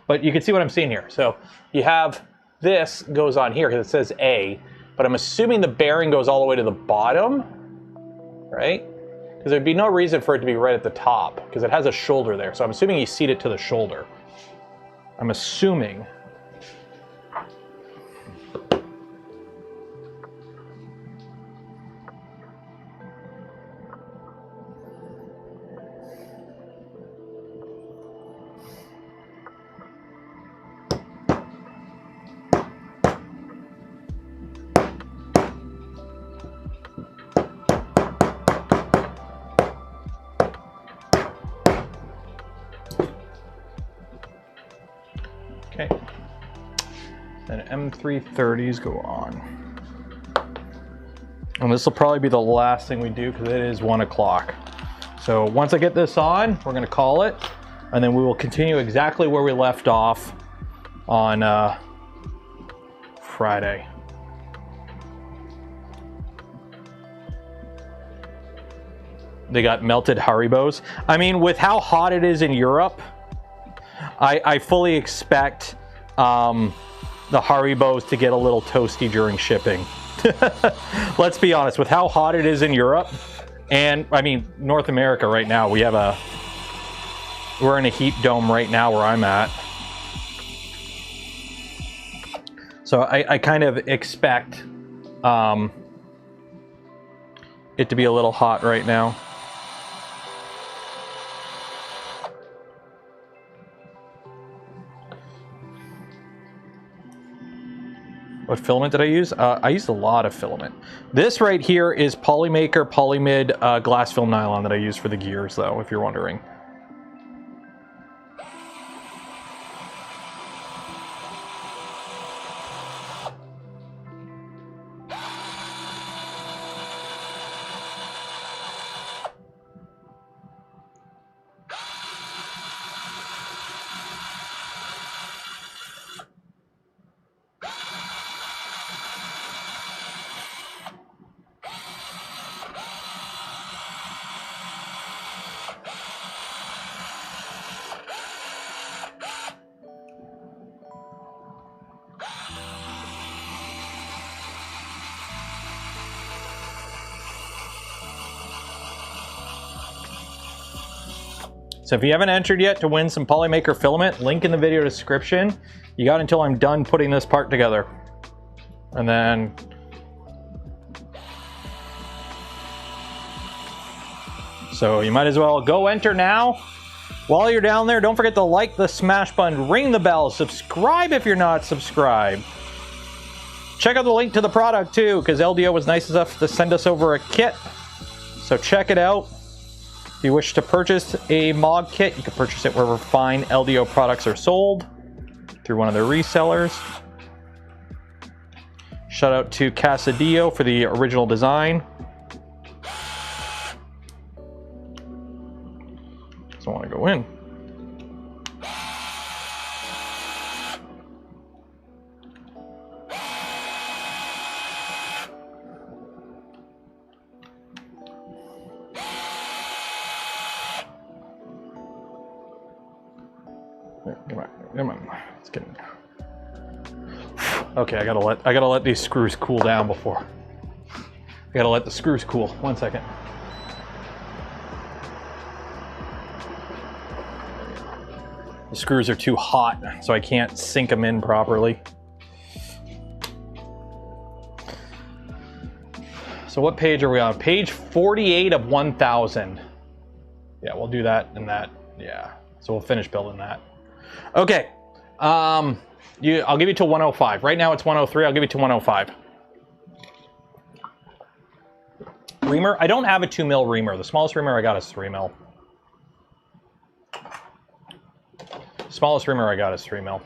Speaker 1: but you can see what I'm seeing here. So you have this goes on here because it says A, but I'm assuming the bearing goes all the way to the bottom, right? Because there'd be no reason for it to be right at the top because it has a shoulder there. So I'm assuming you seat it to the shoulder. I'm assuming. Okay, then M330s go on. And this will probably be the last thing we do because it is 1 o'clock. So once I get this on, we're gonna call it, and then we will continue exactly where we left off on Friday. They got melted Haribos. I mean, with how hot it is in Europe, I fully expect the Haribos to get a little toasty during shipping. Let's be honest, with how hot it is in Europe, and I mean North America right now, we're in a heat dome right now where I'm at. So I kind of expect it to be a little hot right now. What filament did I use? I used a lot of filament. This right here is Polymaker Polymid glass film nylon that I use for the gears, though, if you're wondering. So if you haven't entered yet to win some Polymaker filament, link in the video description. You got until I'm done putting this part together. And then... so you might as well go enter now. While you're down there, don't forget to like the smash button, ring the bell, subscribe if you're not subscribed. Check out the link to the product too, because LDO was nice enough to send us over a kit. So check it out. If you wish to purchase a MOG kit, you can purchase it wherever fine LDO products are sold through one of their resellers. Shout out to Casadillo for the original design. So I want to go in. Come on. It's getting... Okay, I gotta let these screws cool down before. I gotta let the screws cool. 1 second. The screws are too hot, so I can't sink them in properly. So what page are we on? Page 48 of 1000. Yeah, we'll do that and that. Yeah, so we'll finish building that. Okay, I'll give you till 105. Right now it's 103. I'll give you to 105. Reamer. I don't have a 2 mil reamer. The smallest reamer I got is 3 mil. Smallest reamer I got is 3 mil.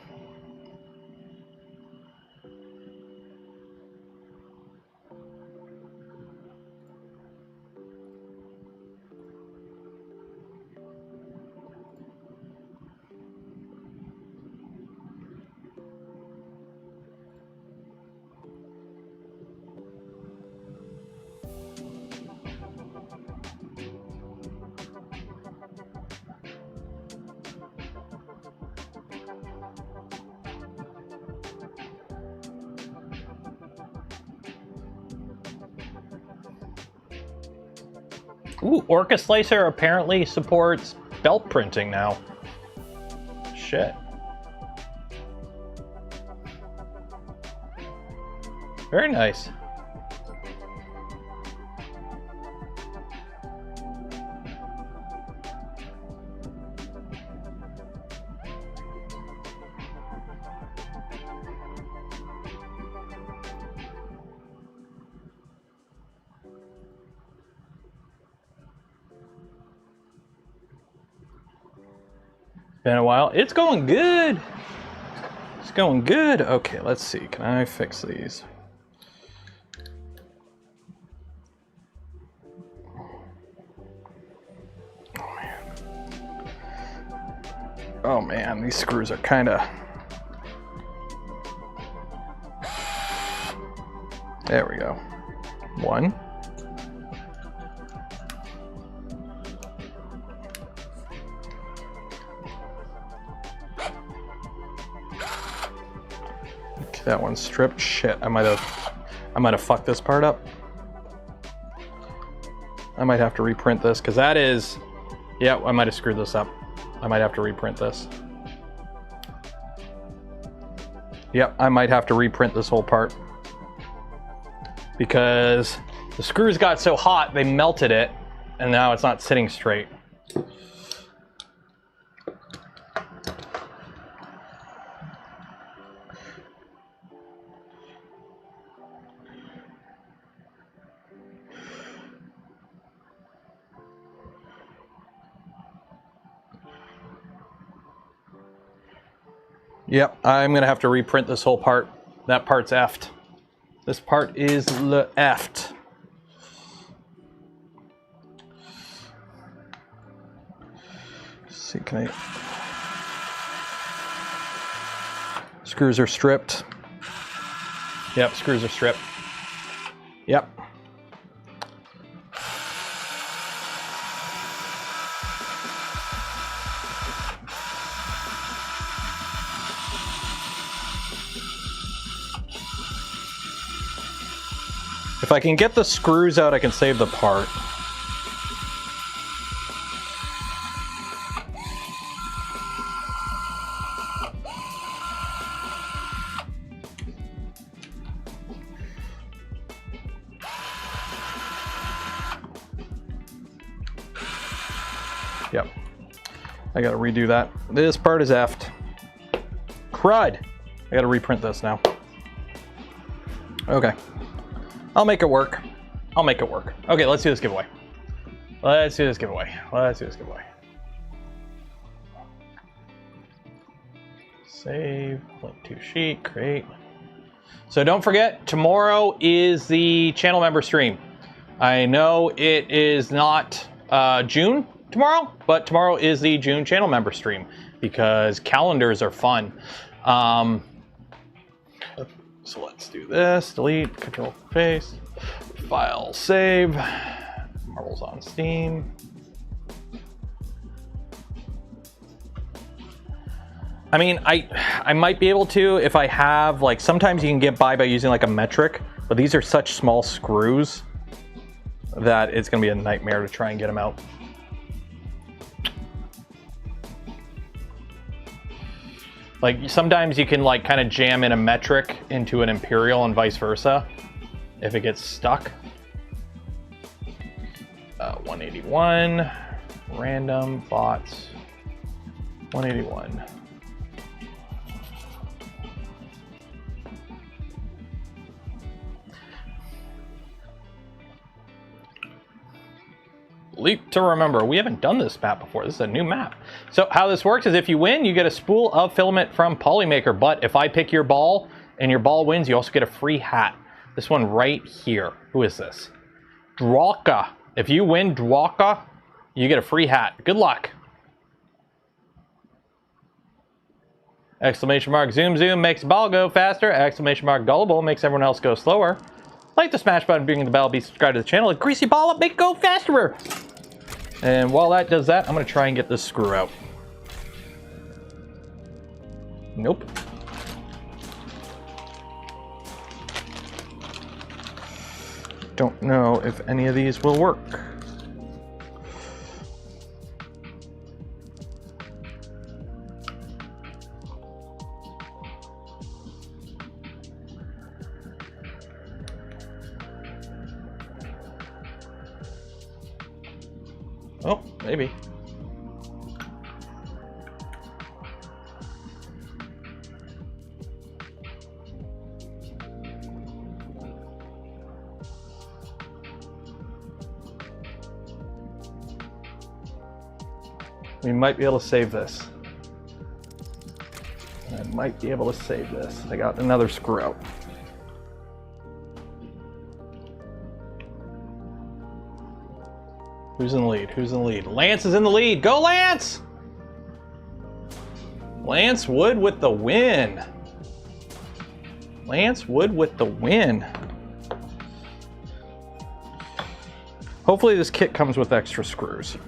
Speaker 1: Ooh, Orca Slicer apparently supports belt printing now. Shit. Very nice. Been a while. It's going good. It's going good. Okay, let's see. Can I fix these? Oh man. Oh man, these screws are kind of... There we go. One. That one's stripped. Shit, I might have fucked this part up. I might have to reprint this because that is, yeah, I might have screwed this up. I might have to reprint this. Yep, I might have to reprint this whole part because the screws got so hot they melted it and now it's not sitting straight. Yep, I'm gonna have to reprint this whole part. That part's effed. This part is effed. Let's see, can I? Screws are stripped. Yep, screws are stripped. Yep. If I can get the screws out, I can save the part. Yep. I gotta redo that. This part is effed. Crud! I gotta reprint this now. Okay. I'll make it work. I'll make it work. Okay, let's do this giveaway. Let's do this giveaway. Let's do this giveaway. Save, link to sheet, create. So don't forget, tomorrow is the channel member stream. I know it is not June tomorrow, but tomorrow is the June channel member stream because calendars are fun. So let's do this, delete, control paste, file save, Marbles on Steam. I mean, I might be able to if I have, like, sometimes you can get by using like a metric, but these are such small screws that it's gonna be a nightmare to try and get them out. Like sometimes you can like kind of jam in a metric into an imperial and vice versa if it gets stuck. 181, random bots, 181. Leap to remember, we haven't done this map before. This is a new map. So how this works is if you win, you get a spool of filament from Polymaker. But if I pick your ball and your ball wins, you also get a free hat. This one right here. Who is this? Dwaka. If you win Dwaka, you get a free hat. Good luck. Exclamation mark zoom zoom makes the ball go faster. Exclamation mark gullible makes everyone else go slower. Like the smash button, ring the bell, be subscribed to the channel. A greasy ball up, make it go faster. And while that does that, I'm gonna try and get this screw out. Nope. Don't know if any of these will work. Oh, maybe. We might be able to save this. I might be able to save this. I got another screw out. Who's in the lead? Who's in the lead? Lance is in the lead. Go, Lance! Lance Wood with the win. Lance Wood with the win. Hopefully this kit comes with extra screws.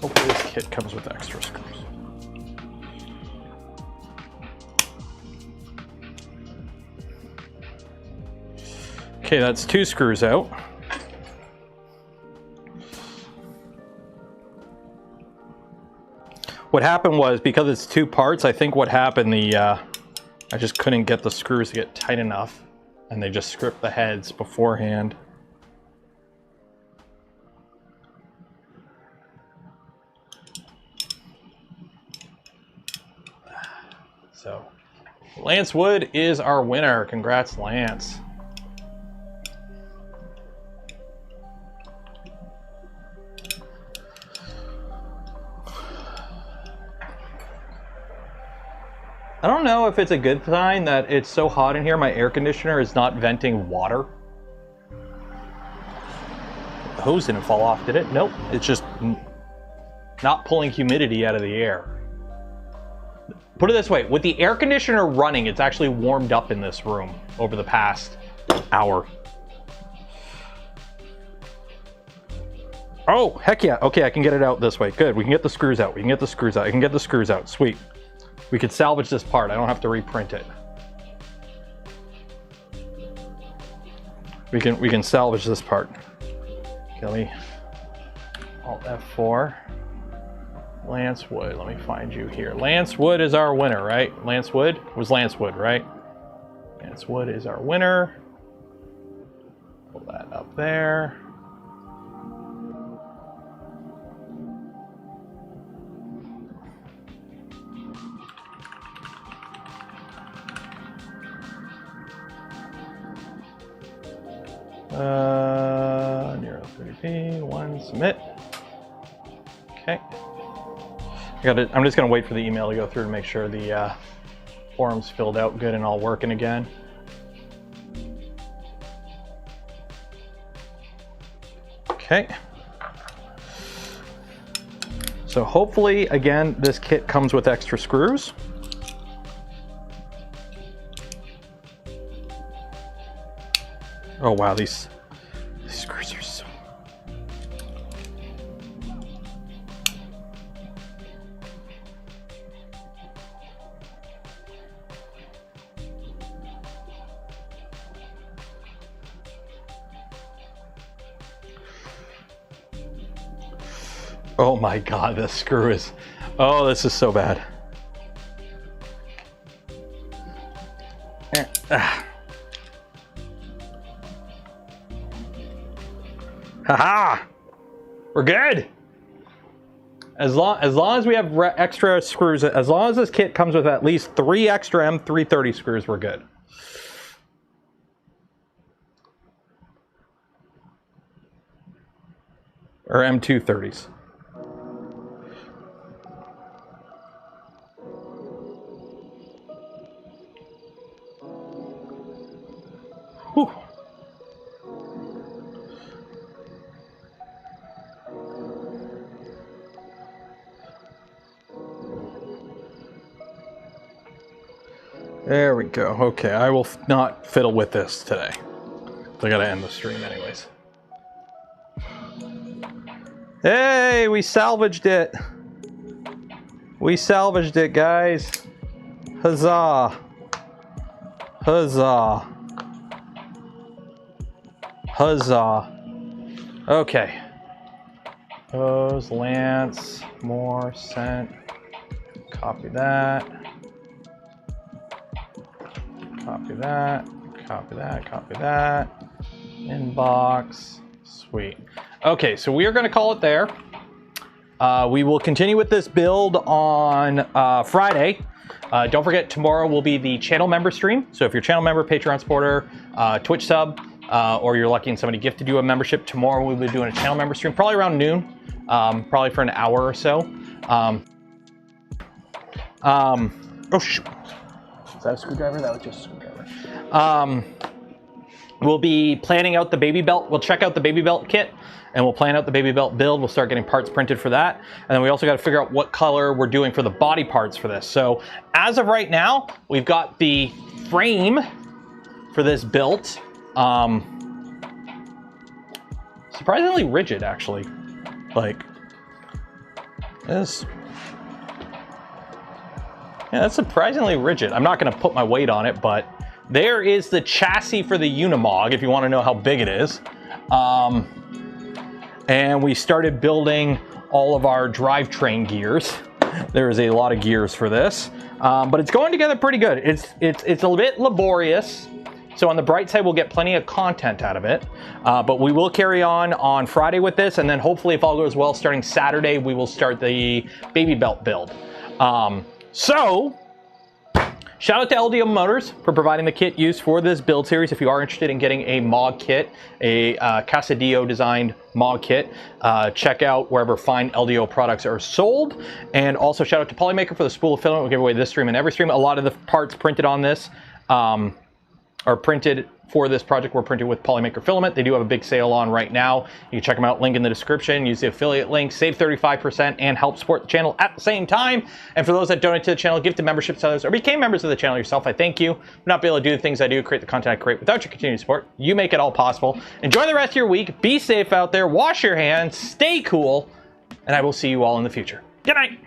Speaker 1: Hopefully this kit comes with extra screws. Okay, that's 2 screws out. What happened was, because it's 2 parts, I think what happened, I just couldn't get the screws to get tight enough, and they just stripped the heads beforehand. So, Lance Wood is our winner. Congrats, Lance. I don't know if it's a good sign that it's so hot in here, my air conditioner is not venting water. The hose didn't fall off, did it? Nope. It's just not pulling humidity out of the air. Put it this way, with the air conditioner running, it's actually warmed up in this room over the past hour. Oh, heck yeah. Okay, I can get it out this way. Good, we can get the screws out. We can get the screws out. I can get the screws out. Sweet. We could salvage this part. I don't have to reprint it. We can salvage this part. Okay, let me Alt F4. Lance Wood, let me find you here. Lance Wood is our winner, right? Lance Wood? It was Lance Wood, right? Lance Wood is our winner. Pull that up there. Near 30p, 1, submit. Okay. I'm just gonna wait for the email to go through to make sure the form's filled out good and all working again. Okay. So hopefully, again, this kit comes with extra screws. Oh wow, these screws are so... Oh my god, this screw is... Oh, this is so bad. Haha! We're good! As long as we have extra screws, as long as this kit comes with at least 3 extra M330 screws, we're good. Or M230s. Whew. There we go. Okay, I will not fiddle with this today. I gotta end the stream anyways. Hey, we salvaged it. We salvaged it, guys. Huzzah. Huzzah. Huzzah. Okay. Those, Lance, more, sent. Copy that. Copy that. Copy that. Copy that. Inbox. Sweet. Okay, so we are going to call it there. We will continue with this build on Friday. Don't forget, tomorrow will be the channel member stream. So if you're a channel member, Patreon supporter, Twitch sub, or you're lucky and somebody gifted you a membership, tomorrow we'll be doing a channel member stream, probably around noon, probably for an hour or so. Oh, shoot. Is that a screwdriver? That was just a screwdriver. We'll be planning out the baby belt. We'll check out the baby belt kit, and we'll plan out the baby belt build. We'll start getting parts printed for that. And then we also got to figure out what color we're doing for the body parts for this. So as of right now, we've got the frame for this built. Surprisingly rigid, actually. Like this. Yeah, that's surprisingly rigid. I'm not going to put my weight on it, but there is the chassis for the Unimog, if you want to know how big it is. And we started building all of our drivetrain gears. There is a lot of gears for this, but it's going together pretty good. It's a bit laborious. So on the bright side, we'll get plenty of content out of it, but we will carry on Friday with this, and then hopefully, if all goes well, starting Saturday, we will start the baby belt build. So shout out to LDOmotors for providing the kit used for this build series. If you are interested in getting a MOG kit, a Casadillo designed MOG kit, check out wherever fine LDO products are sold. And also shout out to Polymaker for the spool of filament. We'll give away this stream and every stream. A lot of the parts printed on this are printed for this project. We're printed with Polymaker filament. They do have a big sale on right now. You can check them out, link in the description. Use the affiliate link, save 35% and help support the channel at the same time. And for those that donate to the channel, give to memberships to others, or became members of the channel yourself, I thank you. Would not be able to do the things I do, create the content I create without your continued support. You make it all possible. Enjoy the rest of your week. Be safe out there. Wash your hands. Stay cool. And I will see you all in the future. Good night.